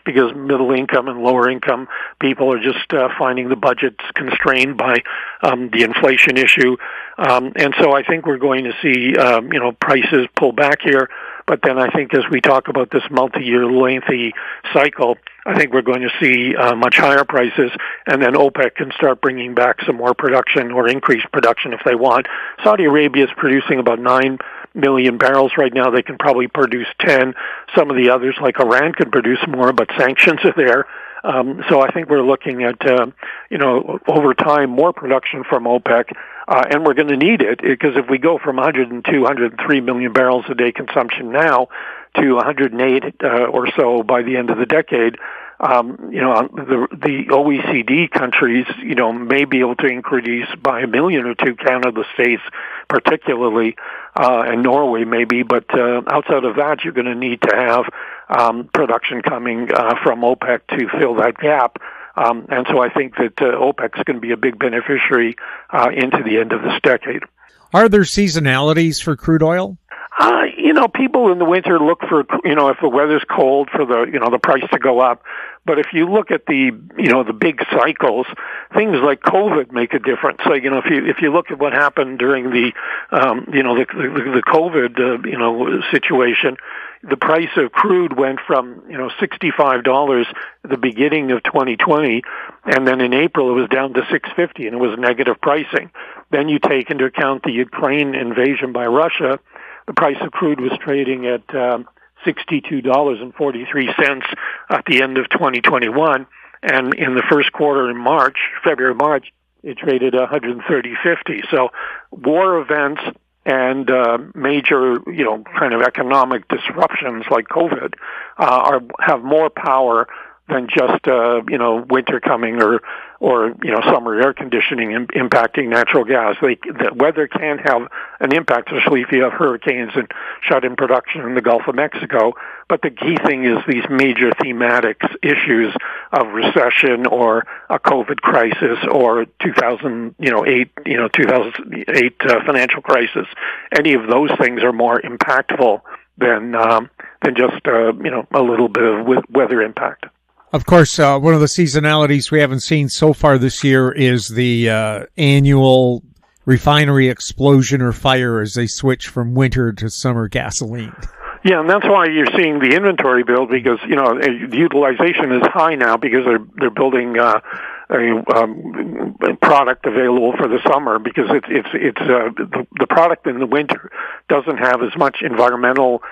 because middle income and lower income people are just finding the budgets constrained by the inflation issue. And so I think we're going to see prices pull back here. But then I think as we talk about this multi-year lengthy cycle, I think we're going to see much higher prices, and then OPEC can start bringing back some more production or increase production if they want. Saudi Arabia is producing about 9 million barrels right now. They can probably produce 10. Some of the others, like Iran, can produce more, but sanctions are there. So I think we're looking at, over time, more production from OPEC, and we're going to need it, because if we go from 102, 103 million barrels a day consumption now to 108 or so by the end of the decade, the OECD countries, may be able to increase by 1 million or 2, Canada states particularly, and Norway maybe, but outside of that, you're going to need to have production coming from OPEC to fill that gap. And so I think that OPEC is going to be a big beneficiary into the end of this decade. Are there seasonalities for crude oil? People in the winter look for, if the weather's cold, for the price to go up. But if you look at the big cycles, things like COVID make a difference. Like, if you look at what happened during the COVID, situation, the price of crude went from, $65 at the beginning of 2020, and then in April it was down to $6.50, and it was negative pricing. Then you take into account the Ukraine invasion by Russia, the price of crude was trading at $62.43 at the end of 2021, and in the first quarter in February-March, it traded $130.50. So war events and major, kind of economic disruptions like COVID have more power than just winter coming or summer air conditioning impacting natural gas. The weather can have an impact, especially if you have hurricanes and shut-in production in the Gulf of Mexico. But the key thing is these major thematic issues of recession or a COVID crisis or 2008 financial crisis. Any of those things are more impactful than just a little bit of weather impact. Of course, one of the seasonalities we haven't seen so far this year is the annual refinery explosion or fire as they switch from winter to summer gasoline. Yeah, and that's why you're seeing the inventory build, because the utilization is high now because they're building a product available for the summer, because the product in the winter doesn't have as much environmental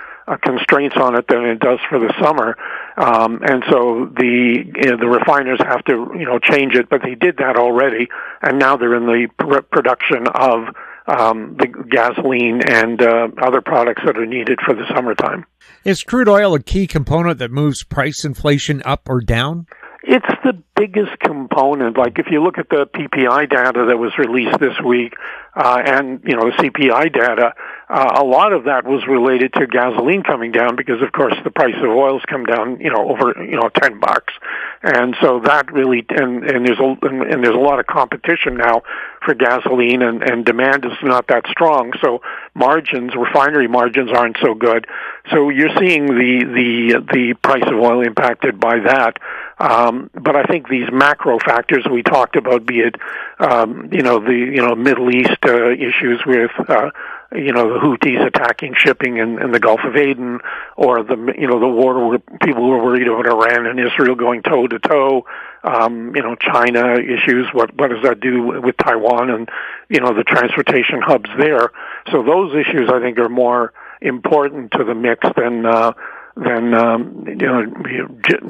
constraints on it than it does for the summer, and so the refiners have to change it, but they did that already, and now they're in the production of the gasoline and other products that are needed for the summertime. Is crude oil a key component that moves price inflation up or down? It's the biggest component. Like, if you look at the PPI data that was released this week, and the CPI data, a lot of that was related to gasoline coming down, because of course the price of oil's come down, over $10, and so that really and there's a lot of competition now for gasoline, and demand is not that strong, so refinery margins aren't so good. So you're seeing the price of oil impacted by that. But I think these macro factors we talked about, be it the Middle East issues with the Houthis attacking shipping in the Gulf of Aden, or the war where people were worried about Iran and Israel going toe to toe, China issues. What does that do with Taiwan and, the transportation hubs there? So those issues, I think, are more important to the mix than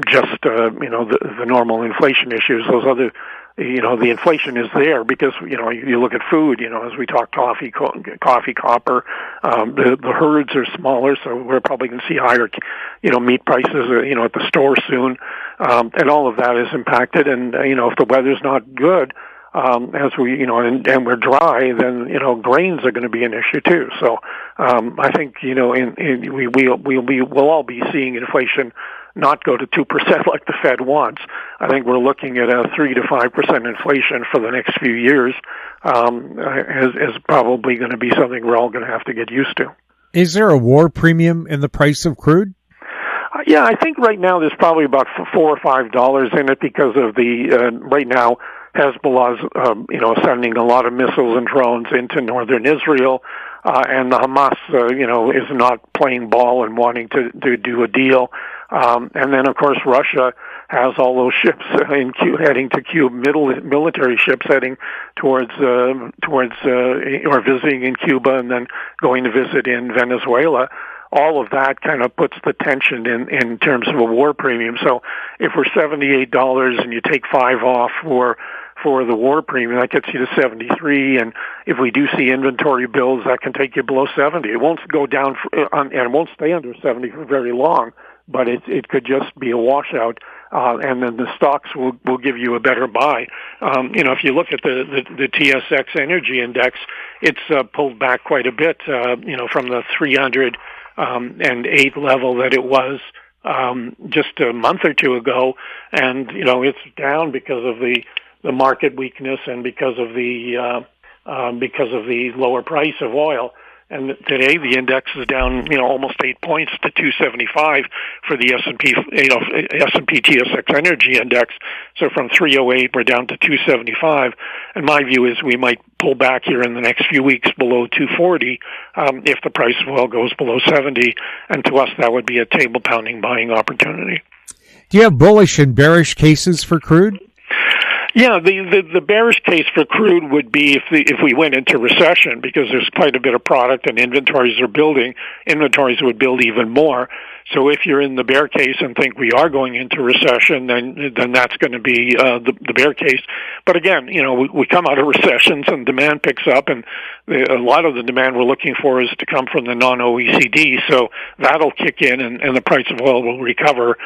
just the normal inflation issues. Those other, the inflation is there because you look at food. As we talk coffee, copper, the herds are smaller, so we're probably going to see higher, meat prices, at the store soon, and all of that is impacted. And if the weather's not good, as we, and we're dry, then, grains are going to be an issue too. So, I think, we'll all be seeing inflation not go to 2% like the Fed wants. I think we're looking at a 3 to 5% inflation for the next few years, is probably going to be something we're all going to have to get used to. Is there a war premium in the price of crude? Yeah, I think right now there's probably about $4 or $5 in it because of the, right now, Hezbollah's, sending a lot of missiles and drones into northern Israel, and the Hamas, is not playing ball and wanting to do a deal. And then, of course, Russia has all those ships heading to Cuba, military ships heading towards or visiting in Cuba and then going to visit in Venezuela. All of that kind of puts the tension in terms of a war premium. So if we're $78 and you take $5 off for the war premium, that gets you to 73. And if we do see inventory builds, that can take you below 70. It won't go down, and it won't stay under 70 for very long, but it could just be a washout. And then the stocks will give you a better buy. If you look at the TSX Energy Index, it's pulled back quite a bit, from the 308 level that it was just a month or two ago, and it's down because of the market weakness and because of the lower price of oil. And today the index is down, almost 8 points to 275 for the S&P TSX Energy Index. So from 308, we're down to 275. And my view is we might pull back here in the next few weeks below 240 if the price of oil goes below 70. And to us, that would be a table-pounding buying opportunity. Do you have bullish and bearish cases for crude? Yeah, the bearish case for crude would be if we went into recession, because there's quite a bit of product and inventories are building. Inventories would build even more. So if you're in the bear case and think we are going into recession, then that's going to be the bear case. But again, we come out of recessions and demand picks up, and a lot of the demand we're looking for is to come from the non-OECD. So that'll kick in, and the price of oil will recover,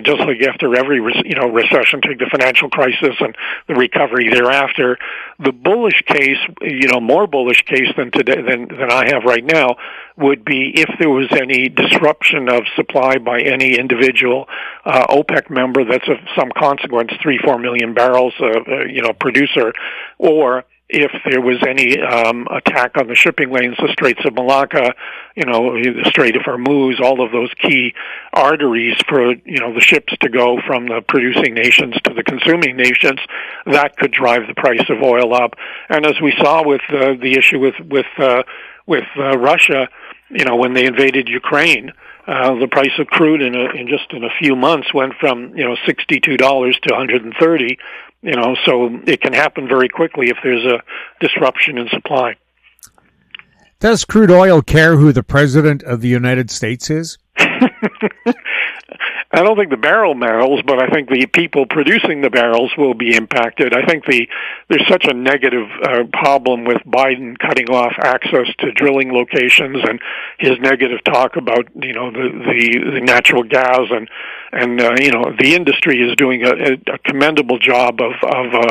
just like after every recession, take the financial crisis and the recovery thereafter. The bullish case, more bullish case than today than I have right now, would be if there was any disruption of supply by any individual OPEC member that's of some consequence, 3-4 million barrels, producer, or if there was any attack on the shipping lanes, the Straits of Malacca, the Strait of Hormuz, all of those key arteries for, the ships to go from the producing nations to the consuming nations, that could drive the price of oil up. And as we saw with the issue with Russia, when they invaded Ukraine, the price of crude in just a few months went from $62 to $130. So it can happen very quickly if there's a disruption in supply. Does crude oil care who the president of the United States is? I don't think the barrel matters, but I think the people producing the barrels will be impacted. I think there's such a negative problem with Biden cutting off access to drilling locations and his negative talk about the natural gas and the industry is doing a commendable job of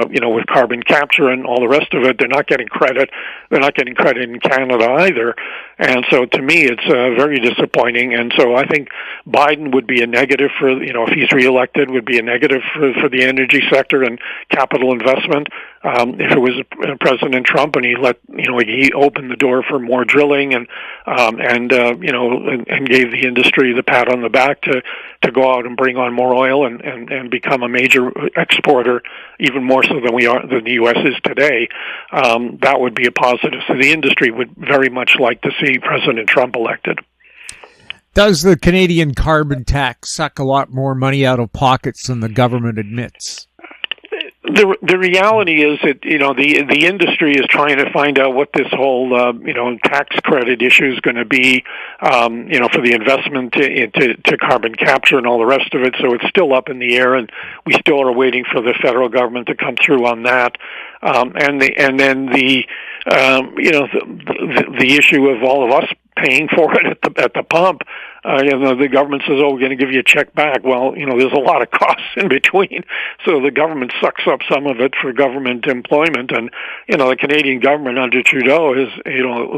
with carbon capture and all the rest of it. They're not getting credit. They're not getting credit in Canada either. And so to me, it's very disappointing. And so I think Biden would be a negative for, if he's reelected, would be a negative for the energy sector and capital investment. If it was President Trump and he he opened the door for more drilling and gave the industry the pat on the back to go out and bring on more oil and become a major exporter, even more so than the U.S. is today, that would be a positive. So the industry would very much like to see President Trump elected. Does the Canadian carbon tax suck a lot more money out of pockets than the government admits? The reality is that the industry is trying to find out what this whole tax credit issue is going to be for the investment into carbon capture and all the rest of it. So it's still up in the air, and we still are waiting for the federal government to come through on that. And then the issue of all of us paying for it at the pump. The government says, "Oh, we're going to give you a check back." Well, there's a lot of costs in between, so the government sucks up some of it for government employment. And the Canadian government under Trudeau has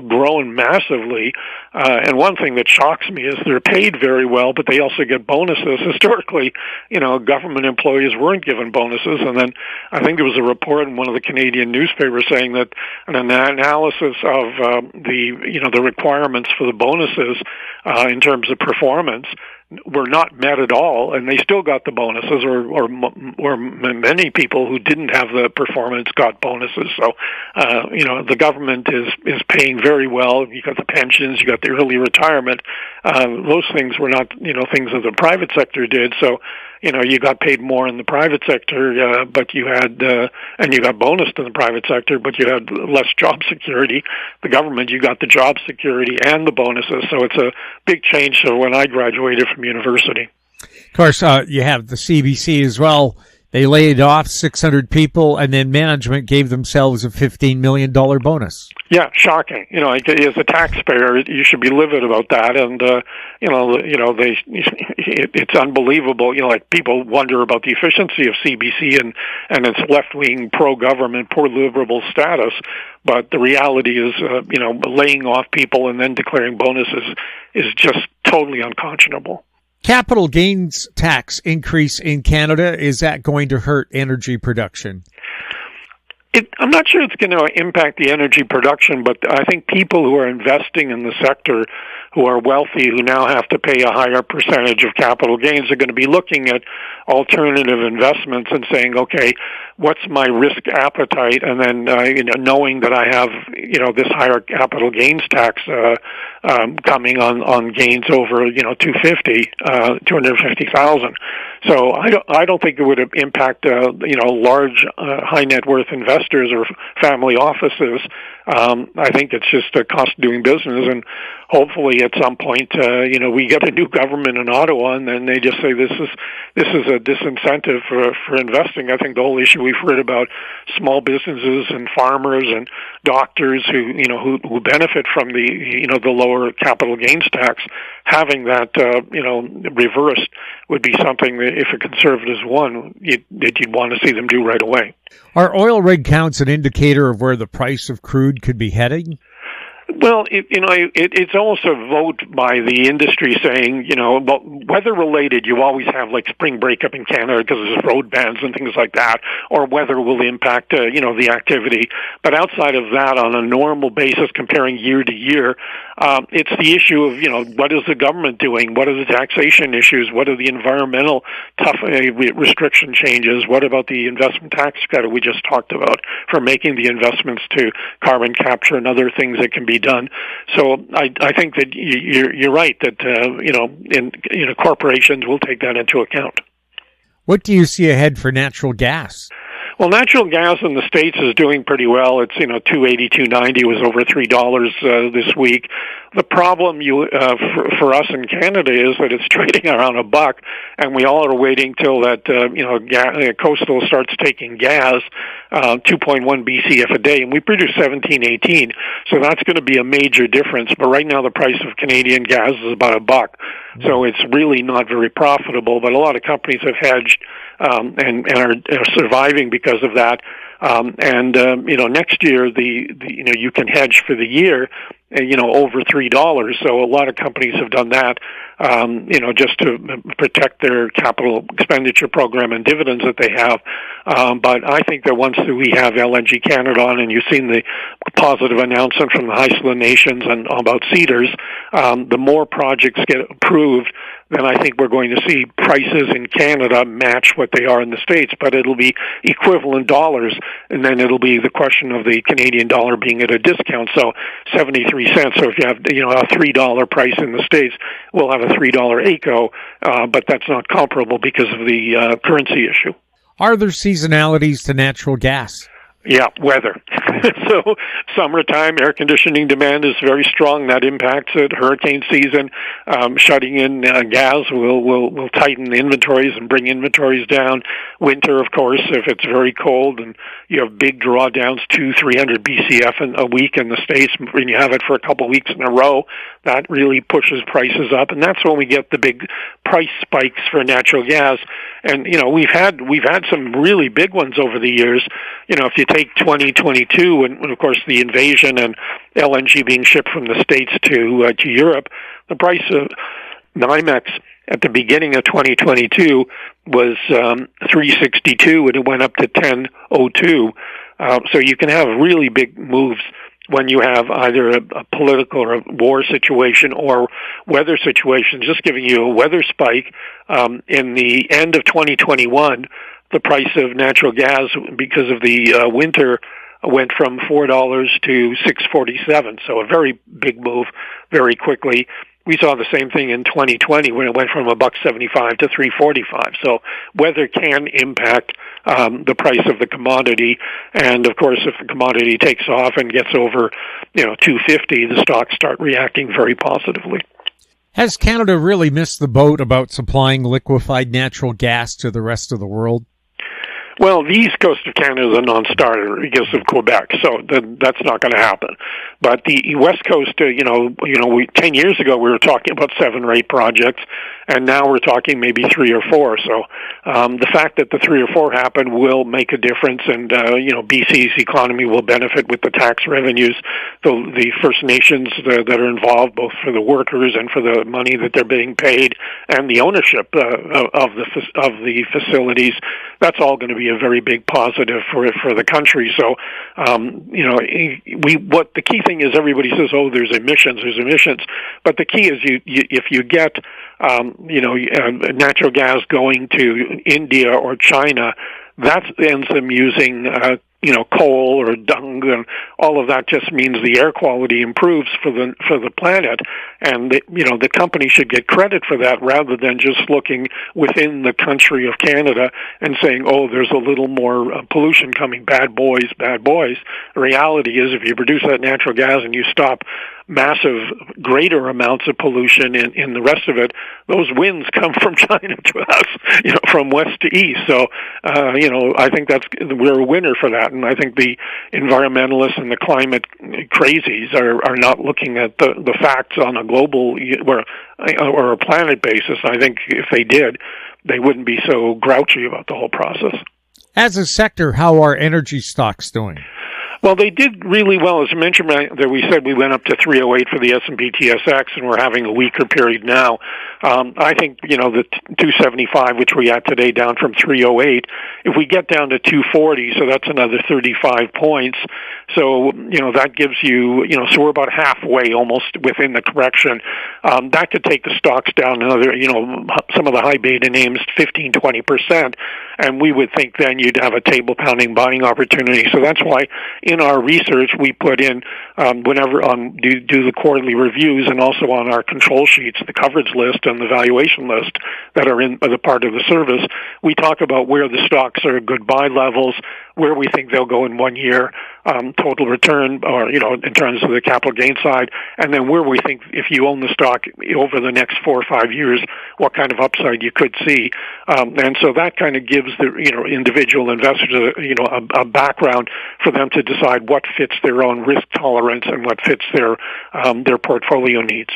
grown massively. And one thing that shocks me is they're paid very well, but they also get bonuses. Historically, government employees weren't given bonuses. And then I think there was a report in one of the Canadian newspapers saying that an analysis of the requirements for the bonuses in terms of performance were not met at all, and they still got the bonuses, or many people who didn't have the performance got bonuses. So, the government is paying very well. You got the pensions, you got the early retirement. Those things were not, things that the private sector did. So, you got paid more in the private sector, but you had, and you got bonused in the private sector, but you had less job security. The government, you got the job security and the bonuses. So it's a big change to when I graduated from university. Of course, you have the CBC as well. They laid off 600 people, and then management gave themselves a $15 million bonus. Yeah, shocking. As a taxpayer, you should be livid about that. And it's unbelievable. People wonder about the efficiency of CBC and its left-wing, pro-government, pro-liberal status. But the reality is, laying off people and then declaring bonuses is just totally unconscionable. Capital gains tax increase in Canada, is that going to hurt energy production? I'm not sure it's going to impact the energy production, but I think people who are investing in the sector, who are wealthy, who now have to pay a higher percentage of capital gains, are going to be looking at alternative investments and saying, okay, what's my risk appetite? And then, knowing that I have, this higher capital gains tax coming on gains over, 250,000. So I don't think it would impact, large, high net worth investors or family offices. I think it's just a cost of doing business, and hopefully at some point, we get a new government in Ottawa, and then they just say this is a disincentive for investing. I think the whole issue we've heard about small businesses and farmers and doctors who benefit from the lower capital gains tax, having that reversed would be something that if a conservatives won, that you'd want to see them do right away. Are oil rig counts an indicator of where the price of crude could be heading? Well, it's almost a vote by the industry saying, weather-related, you always have like spring breakup in Canada because there's road bans and things like that, or weather will impact, the activity. But outside of that, on a normal basis, comparing year to year, it's the issue of, what is the government doing? What are the taxation issues? What are the environmental tough restriction changes? What about the investment tax credit we just talked about for making the investments to carbon capture and other things that can be done? So I think that you're right that corporations will take that into account. What do you see ahead for natural gas? Well, natural gas in the States is doing pretty well. It's, $2.80, $2.90 was over $3 this week. The problem for us in Canada is that it's trading around $1, and we all are waiting till that, Coastal starts taking gas, 2.1 BCF a day, and we produce 17, 18. So that's going to be a major difference. But right now the price of Canadian gas is about $1. So it's really not very profitable, but a lot of companies have hedged, and are surviving because of that. Next year, you can hedge for the year, over $3. So a lot of companies have done that, just to protect their capital expenditure program and dividends that they have. But I think that once we have LNG Canada on, and you've seen the positive announcement from the Haisla Nations and about Cedars, the more projects get approved, then I think we're going to see prices in Canada match what they are in the States, but it'll be equivalent dollars, and then it'll be the question of the Canadian dollar being at a discount, so 73 cents. So if you have, a $3 price in the States, we'll have a $3 AECO, but that's not comparable because of the currency issue. Are there seasonalities to natural gas? Yeah, weather. So summertime air conditioning demand is very strong. That impacts it. Hurricane season, shutting in gas will tighten inventories and bring inventories down. Winter, of course, if it's very cold and you have big drawdowns, 200-300 BCF in a week in the States, and you have it for a couple of weeks in a row, that really pushes prices up, and that's when we get the big price spikes for natural gas. And we've had some really big ones over the years. If you take 2022, and of course the invasion and LNG being shipped from the States to Europe, the price of NYMEX at the beginning of 2022 was $3.62, and it went up to $10.02. So you can have really big moves when you have either a political or a war situation or weather situation. Just giving you a weather spike, in the end of 2021, the price of natural gas, because of the winter, went from $4 to $6.47. So a very big move very quickly. We saw the same thing in 2020 when it went from $1.75 to $3.45. So weather can impact the price of the commodity, and of course, if the commodity takes off and gets over, $2.50, the stocks start reacting very positively. Has Canada really missed the boat about supplying liquefied natural gas to the rest of the world? Well, the east coast of Canada is a non-starter because of Quebec, so that's not going to happen. But the west coast, 10 years ago we were talking about 7 or 8 projects, and now we're talking maybe 3 or 4. So the fact that the 3 or 4 happen will make a difference, and BC's economy will benefit with the tax revenues. The First Nations that are involved, both for the workers and for the money that they're being paid, and the ownership of the facilities, that's all going to be a very big positive for the country. So, what the key thing is, everybody says, "Oh, there's emissions," but the key is if you get natural gas going to India or China, that ends them using coal or dung, and all of that just means the air quality improves for the planet, and the company should get credit for that rather than just looking within the country of Canada and saying, oh, there's a little more pollution coming, bad boys. The reality is, if you produce that natural gas and you stop massive, greater amounts of pollution in the rest of it, those winds come from China to us, from west to east. So, I think we're a winner for that. And I think the environmentalists and the climate crazies are not looking at the facts on a global or a planet basis. I think if they did, they wouldn't be so grouchy about the whole process. As a sector, how are energy stocks doing? Well, they did really well. As I mentioned, we said we went up to 308 for the S&P TSX, and we're having a weaker period now. I think, the 275, which we're at today, down from 308, if we get down to 240, so that's another 35 points. So, that gives you, so we're about halfway almost within the correction. That could take the stocks down another, some of the high beta names, 15-20%, and we would think then you'd have a table-pounding buying opportunity. So that's why in our research we put in, whenever do the quarterly reviews, and also on our control sheets, the coverage list and the valuation list that are in the part of the service, we talk about where the stocks are good buy levels, where we think they'll go in 1 year, total return, or, in terms of the capital gain side, and then where we think if you own the stock over the next 4 or 5 years, what kind of upside you could see. And so that kind of gives the, individual investors, a background for them to decide what fits their own risk tolerance and what fits their portfolio needs.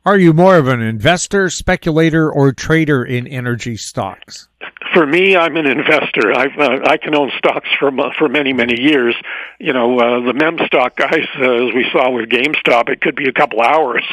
Are you more of an investor, speculator, or trader in energy stocks? For me, I'm an investor. I can own stocks for many, many years. The meme stock guys, as we saw with GameStop, it could be a couple hours.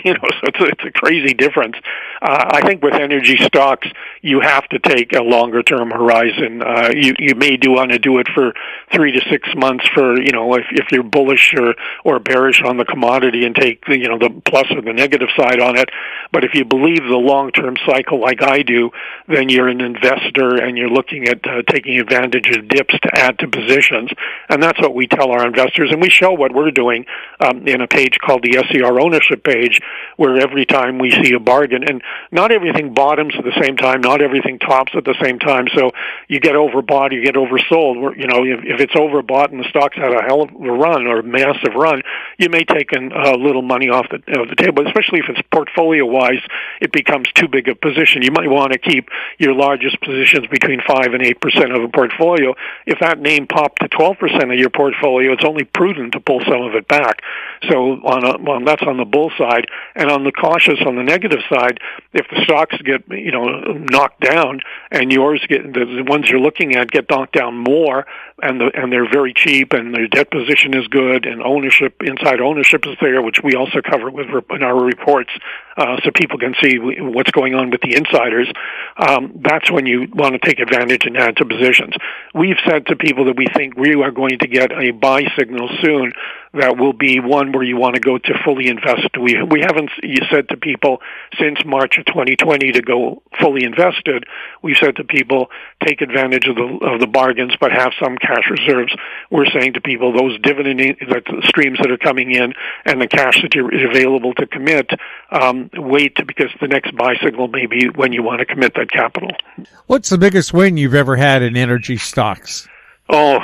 So it's a crazy difference. I think with energy stocks, you have to take a longer term horizon. You may want to do it for 3 to 6 months for, if you're bullish or bearish on the commodity and take the plus or the negative side on it. But if you believe the long term cycle like I do, then you're an investor and you're looking at taking advantage of dips to add to positions. And that's what we tell our investors. And we show what we're doing in a page called the SER ownership page, where every time we see a bargain, and not everything bottoms at the same time, not everything tops at the same time. So you get overbought, you get oversold. You know, if it's overbought and the stock's had a hell of a run or a massive run, you may take a little money off the table, especially if it's portfolio-wise, it becomes too big a position. You might want to keep your largest positions between 5 and 8% of a portfolio. If that name popped to 12% of your portfolio, it's only prudent to pull some of it back. So that's on the bull side. And on the cautious, on the negative side, if the stocks get, you know, knocked down and yours get, the ones you're looking at get knocked down more, and they're very cheap, and their debt position is good, and inside ownership is there, which we also cover in our reports, so people can see what's going on with the insiders. That's when you want to take advantage and add to positions. We've said to people that we think we are going to get a buy signal soon that will be one where you want to go to fully invest. We haven't said to people since March of 2020 to go fully invested. We've said to people, take advantage of the bargains, but have some cash reserves. We're saying to people, those dividend streams that are coming in and the cash that is available to commit, wait, because the next buy signal may be when you want to commit that capital. What's the biggest win you've ever had in energy stocks? Oh,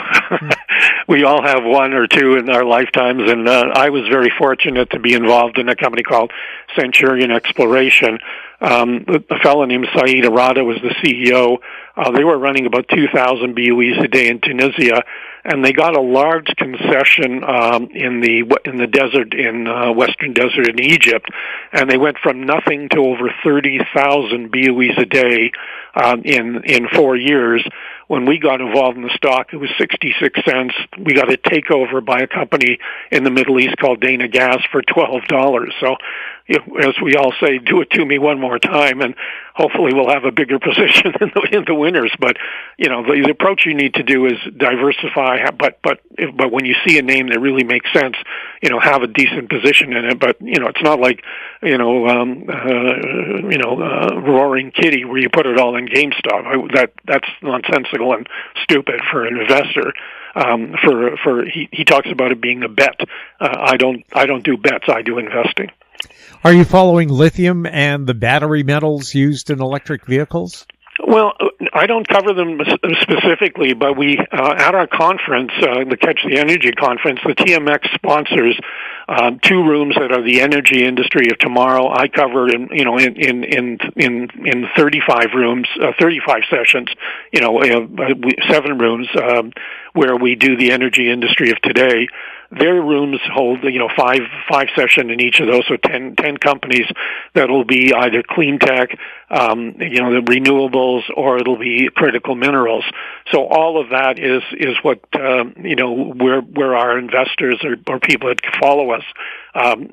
we all have one or two in our lifetimes, and I was very fortunate to be involved in a company called Centurion Exploration. A fellow named Saeed Arada was the CEO. They were running about 2,000 BOEs a day in Tunisia, and they got a large concession in the desert, in Western Desert in Egypt, and they went from nothing to over 30,000 BOEs a day in 4 years. When we got involved in the stock, it was 66 cents. We got a takeover by a company in the Middle East called Dana Gas for $12. So, as we all say, do it to me one more time, and hopefully we'll have a bigger position in the winners. But the approach you need to do is diversify. But when you see a name that really makes sense, have a decent position in it. But it's not like Roaring Kitty where you put it all in GameStop. That's nonsensical and stupid for an investor. He talks about it being a bet. I don't do bets. I do investing. Are you following lithium and the battery metals used in electric vehicles? Well, I don't cover them specifically, but we at our conference, the Catch the Energy conference, the TMX sponsors 2 rooms that are the energy industry of tomorrow. I cover in 35 rooms, 35 sessions, 7 rooms where we do the energy industry of today. Their rooms hold, 5 sessions in each of those, so 10 companies that will be either clean tech, the renewables, or it'll be critical minerals. So all of that is what, where our investors or people that follow us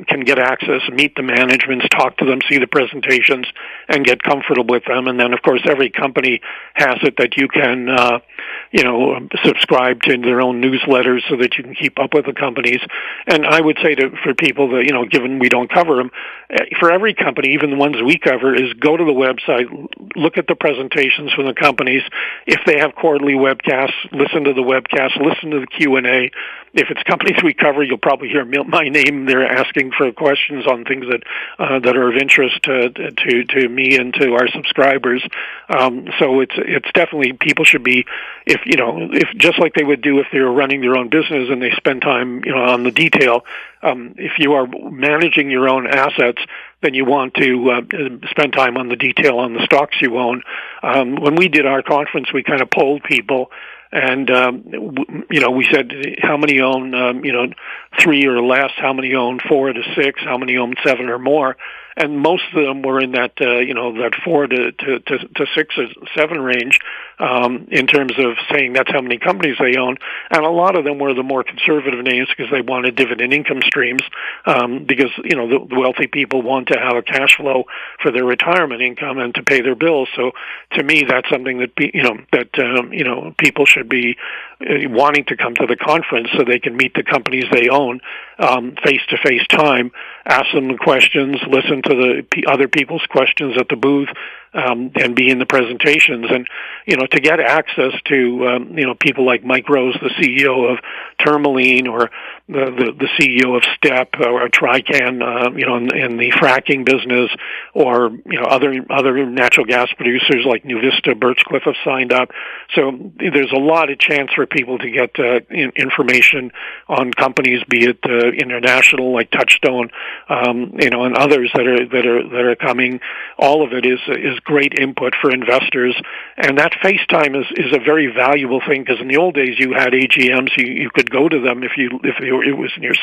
can get access, meet the managements, talk to them, see the presentations, and get comfortable with them. And then, of course, every company has it that you can, subscribe to their own newsletters so that you can keep up with the companies. And I would say for people that, given we don't cover them, for every company, even the ones we cover, is go to the website, look at the presentations from the companies. If they have quarterly webcasts, listen to the webcast, listen to the Q&A. If it's companies we cover, you'll probably hear my name there asking for questions on things that are of interest to me and to our subscribers. So it's definitely, people should be, if just like they would do if they were running their own business and they spend time on the detail. If you are managing your own assets, then you want to spend time on the detail on the stocks you own. When we did our conference, we kind of polled people. And, we said how many own, 3 or less, how many own 4 to 6, how many own 7 or more. And most of them were in that, that 4 to 6 or 7 range, in terms of saying that's how many companies they own. And a lot of them were the more conservative names because they wanted dividend income streams, because, the wealthy people want to have a cash flow for their retirement income and to pay their bills. So to me, that's something that, people should be wanting to come to the conference so they can meet the companies they own, face-to-face time, ask them the questions, listen to the other people's questions at the booth, and be in the presentations. And, to get access to, people like Mike Rose, the CEO of Tourmaline, or the CEO of STEP or Trican, in the fracking business, or, other natural gas producers like NuVista, Birchcliff have signed up. So there's a lot of chance for people to get information on companies, be it international like Touchstone, and others that are coming. All of it is great input for investors, and that FaceTime is a very valuable thing, because in the old days you had AGMs, you could go to them if it was in your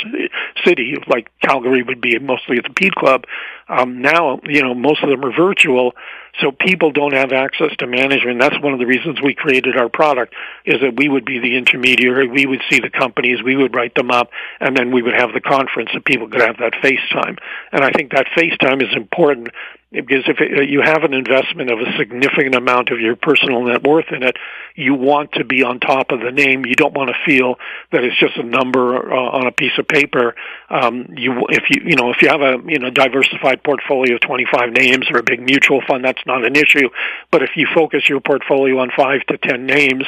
city, like Calgary would be mostly at the Pete Club. Now, most of them are virtual, so people don't have access to management. That's one of the reasons we created our product, is that we would be the intermediary. We would see the companies, we would write them up, and then we would have the conference, so people could have that FaceTime. And I think that FaceTime is important, because if you have an investment of a significant amount of your personal net worth in it, you want to be on top of the name. You don't want to feel that it's just a number on a piece of paper. If you have a diversified portfolio of 25 names or a big mutual fund, that's not an issue. But if you focus your portfolio on 5 to 10 names,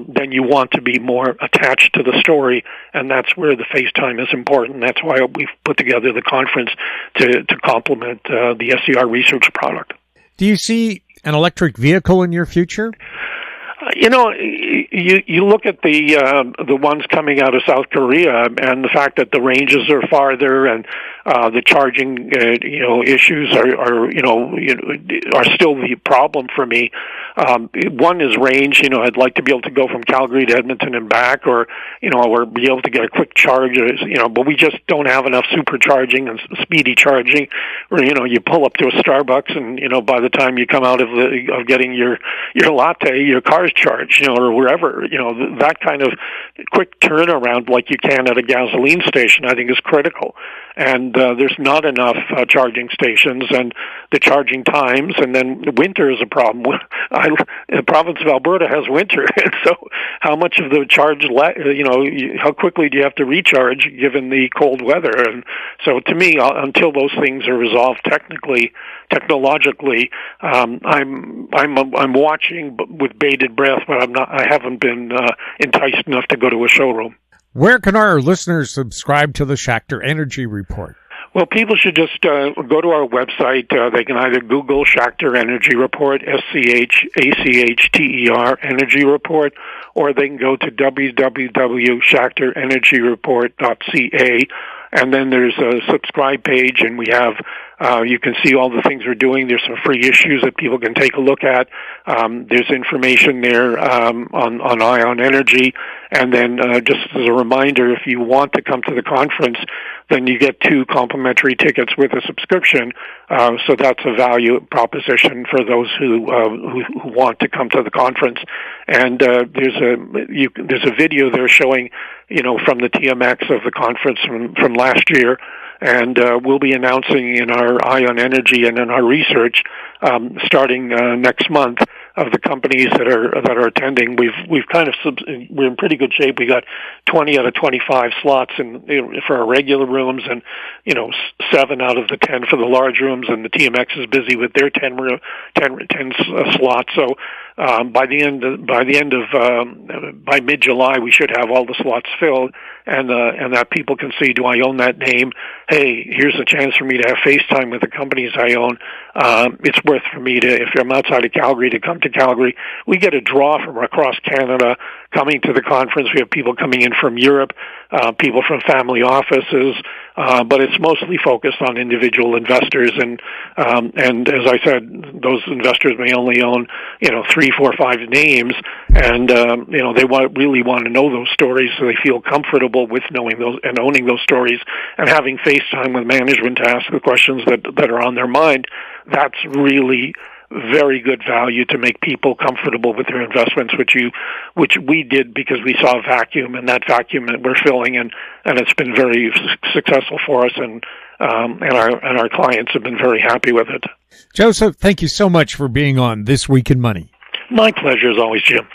then you want to be more attached to the story, and that's where the FaceTime is important. That's why we've put together the conference to complement the SCR research product. Do you see an electric vehicle in your future? You look at the ones coming out of South Korea, and the fact that the ranges are farther, and the charging issues are still the problem for me. One is range. I'd like to be able to go from Calgary to Edmonton and back, or be able to get a quick charge. But we just don't have enough supercharging and speedy charging. Where you pull up to a Starbucks, and by the time you come out of getting your latte, your car's charged, or wherever. That kind of quick turnaround, like you can at a gasoline station, I think is critical. And there's not enough charging stations, and the charging times, and then winter is a problem. The province of Alberta has winter, and so how much of the charge, how quickly do you have to recharge given the cold weather? And so, to me, until those things are resolved technologically, I'm watching with bated breath, but I haven't been enticed enough to go to a showroom. Where can our listeners subscribe to the Schachter Energy Report? Well, people should just go to our website. They can either Google Schachter Energy Report, SCHACHTER Energy Report, or they can go to www.schachterenergyreport.ca. And then there's a subscribe page, and we have, you can see all the things we're doing. There's some free issues that people can take a look at. There's information there on ion energy. And then just as a reminder, if you want to come to the conference, then you get 2 complimentary tickets with a subscription. So that's a value proposition for those who want to come to the conference. And there's a video there showing, from the TMX of the conference from last year. And we'll be announcing in our ion energy and in our research starting next month of the companies that are attending. We're in pretty good shape. We got 20 out of 25 slots for our regular rooms, and 7 out of the 10 for the large rooms. And the TMX is busy with their 10 slots. So by mid-July, we should have all the slots filled, and that people can see, do I own that name? Hey, here's a chance for me to have FaceTime with the companies I own. It's worth for me to, if I'm outside of Calgary, to come to Calgary. We get a draw from across Canada coming to the conference. We have people coming in from Europe, people from family offices, but it's mostly focused on individual investors. And as I said, those investors may only own 3, 4, 5 names, and they really want to know those stories, so they feel comfortable with knowing those and owning those stories, and having FaceTime with management to ask the questions that are on their mind. That's really very good value to make people comfortable with their investments, which we did because we saw a vacuum, and that vacuum that we're filling, and it's been very successful for us, and our clients have been very happy with it. Joseph, thank you so much for being on This Week in Money. My pleasure as always, Jim.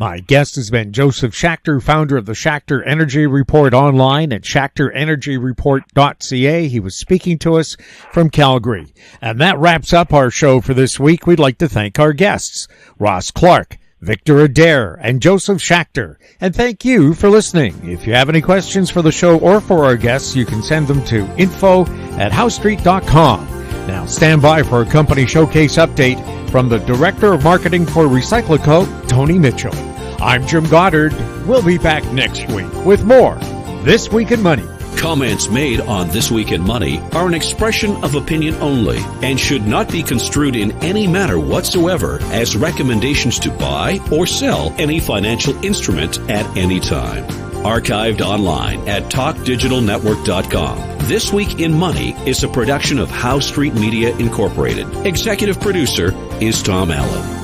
My guest has been Josef Schachter, founder of the Schachter Energy Report online at Schachter.Energy.ca. He was speaking to us from Calgary. And that wraps up our show for this week. We'd like to thank our guests, Ross Clark, Victor Adair, and Josef Schachter. And thank you for listening. If you have any questions for the show or for our guests, you can send them to info@howstreet.com. Now stand by for a company showcase update from the Director of Marketing for RecycLiCo, Tony Mitchell. I'm Jim Goddard. We'll be back next week with more This Week in Money. Comments made on This Week in Money are an expression of opinion only and should not be construed in any manner whatsoever as recommendations to buy or sell any financial instrument at any time. Archived online at talkdigitalnetwork.com. This Week in Money is a production of Howe Street Media Incorporated. Executive producer is Tom Allen.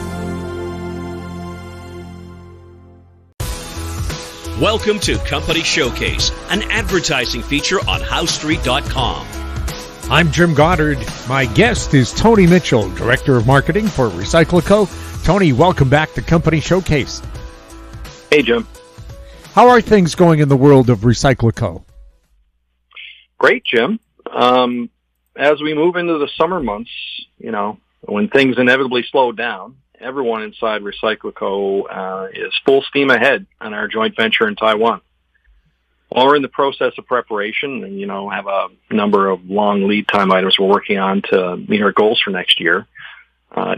Welcome to Company Showcase, an advertising feature on HoweStreet.com. I'm Jim Goddard. My guest is Tony Mitchell, Director of Marketing for RecycLiCo. Tony, welcome back to Company Showcase. Hey, Jim. How are things going in the world of RecycLiCo? Great, Jim. As we move into the summer months, when things inevitably slow down, everyone inside RecycLiCo is full steam ahead on our joint venture in Taiwan. Well, we're in the process of preparation and, have a number of long lead time items we're working on to meet our goals for next year.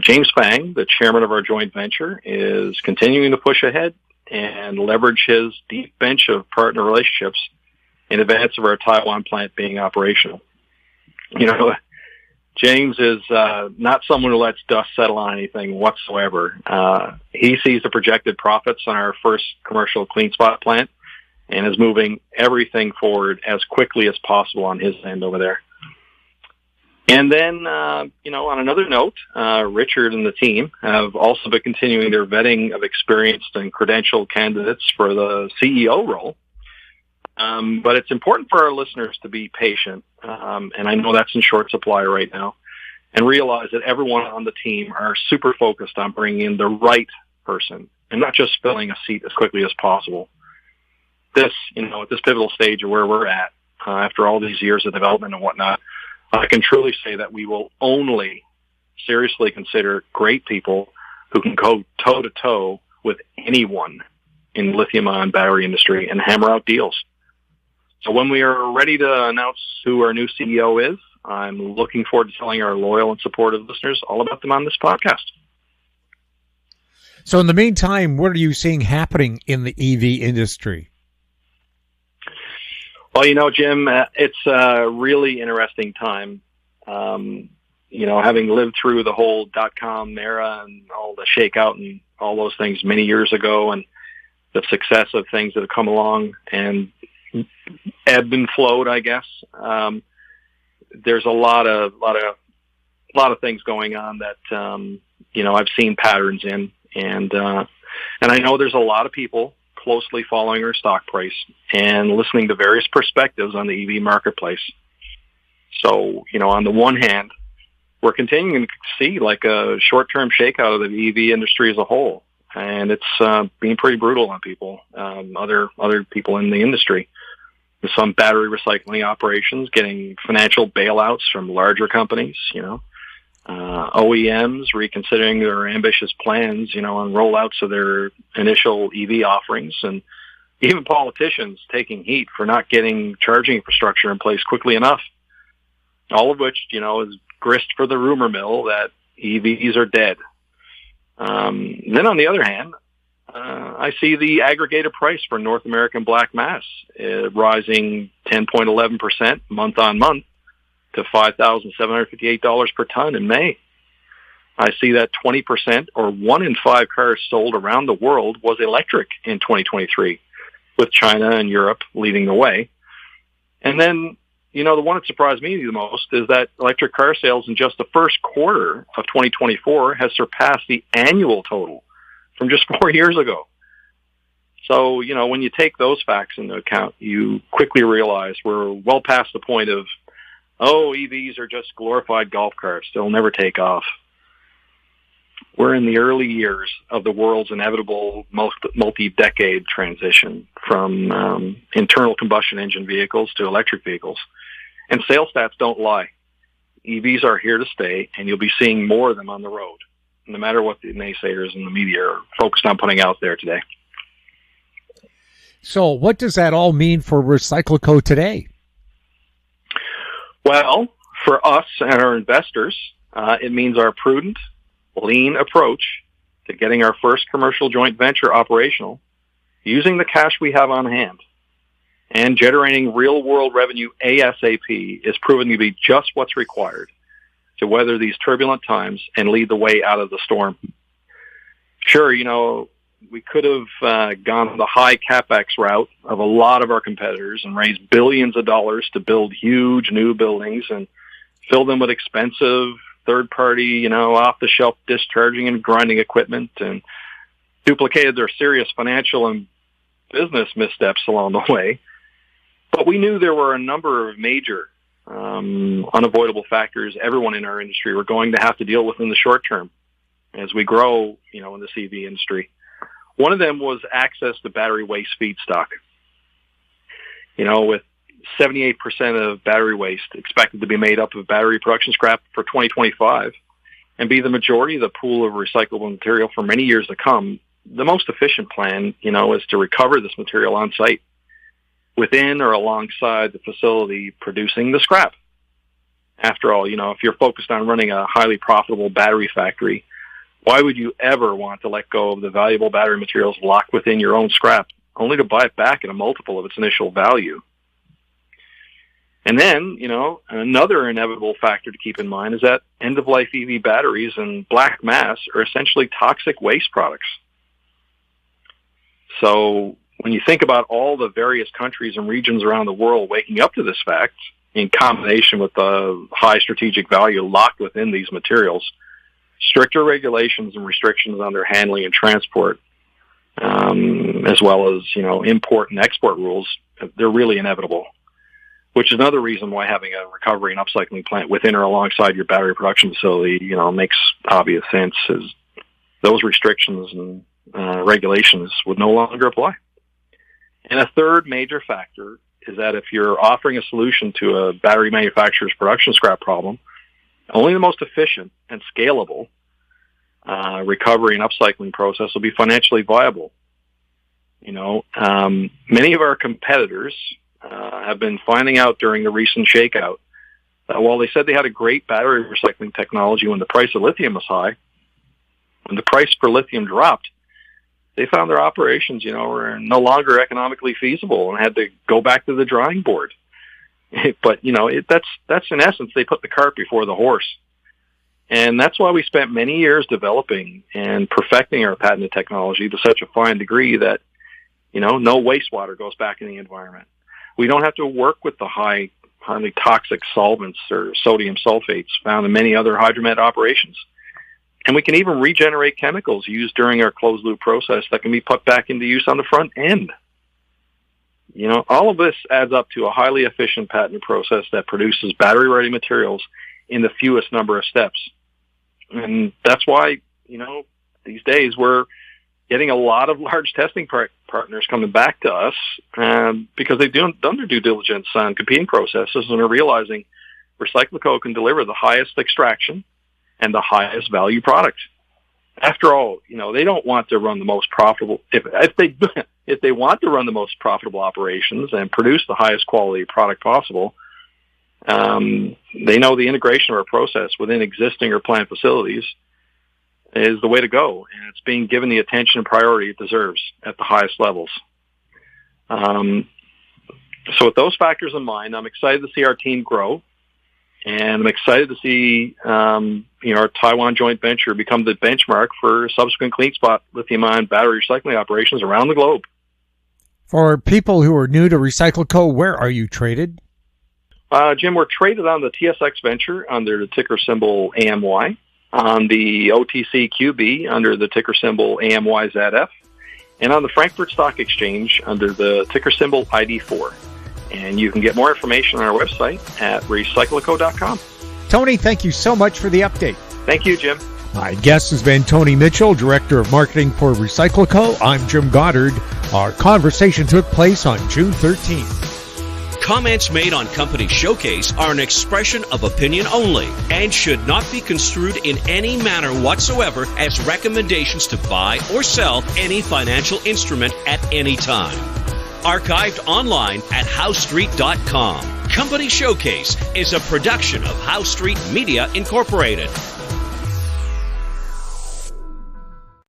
James Fang, the chairman of our joint venture, is continuing to push ahead and leverage his deep bench of partner relationships in advance of our Taiwan plant being operational. James is not someone who lets dust settle on anything whatsoever. He sees the projected profits on our first commercial clean spot plant and is moving everything forward as quickly as possible on his end over there. And then, on another note, Richard and the team have also been continuing their vetting of experienced and credentialed candidates for the CEO role. But it's important for our listeners to be patient, and I know that's in short supply right now, and realize that everyone on the team are super focused on bringing in the right person and not just filling a seat as quickly as possible. This, at this pivotal stage of where we're at, after all these years of development and whatnot, I can truly say that we will only seriously consider great people who can go toe-to-toe with anyone in the lithium-ion battery industry and hammer out deals. So when we are ready to announce who our new CEO is, I'm looking forward to telling our loyal and supportive listeners all about them on this podcast. So in the meantime, what are you seeing happening in the EV industry? Well, Jim, it's a really interesting time. Having lived through the whole dot-com era and all the shakeout and all those things many years ago, and the success of things that have come along and ebbed and flowed, I guess. There's a lot of things going on that I've seen patterns in, and I know there's a lot of people closely following our stock price and listening to various perspectives on the EV marketplace. So, on the one hand, we're continuing to see like a short-term shakeout of the EV industry as a whole, and it's being pretty brutal on people, other people in the industry. There's some battery recycling operations getting financial bailouts from larger companies, OEMs reconsidering their ambitious plans, on rollouts of their initial EV offerings, and even politicians taking heat for not getting charging infrastructure in place quickly enough. All of which, is grist for the rumor mill that EVs are dead. Then on the other hand, I see the aggregated price for North American black mass rising 10.11% month on month to $5,758 per ton in May. I see that 20% or 1 in 5 cars sold around the world was electric in 2023, with China and Europe leading the way. And then, the one that surprised me the most is that electric car sales in just the first quarter of 2024 has surpassed the annual total from just 4 years ago. So, when you take those facts into account, you quickly realize we're well past the point of, EVs are just glorified golf carts. They'll never take off. we're in the early years of the world's inevitable multi-decade transition from internal combustion engine vehicles to electric vehicles. And sales stats don't lie. EVs are here to stay, and you'll be seeing more of them on the road, no matter what the naysayers in the media are focused on putting out there today. So what does that all mean for RecycLiCo today? Well, for us and our investors, it means our prudent, lean approach to getting our first commercial joint venture operational, using the cash we have on hand, and generating real-world revenue ASAP is proven to be just what's required to weather these turbulent times and lead the way out of the storm. Sure, we could have gone the high CapEx route of a lot of our competitors and raised billions of dollars to build huge new buildings and fill them with expensive third-party, off-the-shelf discharging and grinding equipment, and duplicated their serious financial and business missteps along the way. But we knew there were a number of major unavoidable factors everyone in our industry were going to have to deal with in the short term as we grow, in the CV industry. One of them was access to battery waste feedstock. With 78% of battery waste expected to be made up of battery production scrap for 2025 and be the majority of the pool of recyclable material for many years to come, the most efficient plan, is to recover this material on site within or alongside the facility producing the scrap. After all, if you're focused on running a highly profitable battery factory, why would you ever want to let go of the valuable battery materials locked within your own scrap, only to buy it back at a multiple of its initial value? And then, another inevitable factor to keep in mind is that end-of-life EV batteries and black mass are essentially toxic waste products. So when you think about all the various countries and regions around the world waking up to this fact, in combination with the high strategic value locked within these materials, stricter regulations and restrictions on their handling and transport, as well as, import and export rules, they're really inevitable, which is another reason why having a recovery and upcycling plant within or alongside your battery production facility, makes obvious sense, as those restrictions and regulations would no longer apply. And a third major factor is that if you're offering a solution to a battery manufacturer's production scrap problem, only the most efficient and scalable recovery and upcycling process will be financially viable. Many of our competitors have been finding out during the recent shakeout that while they said they had a great battery recycling technology when the price of lithium was high, when the price for lithium dropped, they found their operations, were no longer economically feasible and had to go back to the drawing board. But, that's in essence, they put the cart before the horse. And that's why we spent many years developing and perfecting our patented technology to such a fine degree that, no wastewater goes back in the environment. We don't have to work with the highly toxic solvents or sodium sulfates found in many other hydromet operations. And we can even regenerate chemicals used during our closed-loop process that can be put back into use on the front end. All of this adds up to a highly efficient patented process that produces battery-ready materials in the fewest number of steps. And that's why, these days we're getting a lot of large testing partners coming back to us because they've done their due diligence on competing processes and are realizing RecycLiCo can deliver the highest extraction and the highest value product. After all, they don't want to run the most profitable. If they want to run the most profitable operations and produce the highest quality product possible, they know the integration of our process within existing or planned facilities is the way to go, and it's being given the attention and priority it deserves at the highest levels. So with those factors in mind, I'm excited to see our team grow, and I'm excited to see our Taiwan joint venture become the benchmark for subsequent clean spot lithium-ion battery recycling operations around the globe. For people who are new to RecycLiCo, where are you traded? Jim, we're traded on the TSX venture under the ticker symbol AMY, on the OTCQB under the ticker symbol AMYZF, and on the Frankfurt Stock Exchange under the ticker symbol ID4. And you can get more information on our website at RecycLiCo.com. Tony, thank you so much for the update. Thank you, Jim. My guest has been Tony Mitchell, Director of Marketing for RecycLiCo. I'm Jim Goddard. Our conversation took place on June 13th. Comments made on Company Showcase are an expression of opinion only and should not be construed in any manner whatsoever as recommendations to buy or sell any financial instrument at any time. Archived online at HowStreet.com. Company Showcase is a production of How Street Media Incorporated.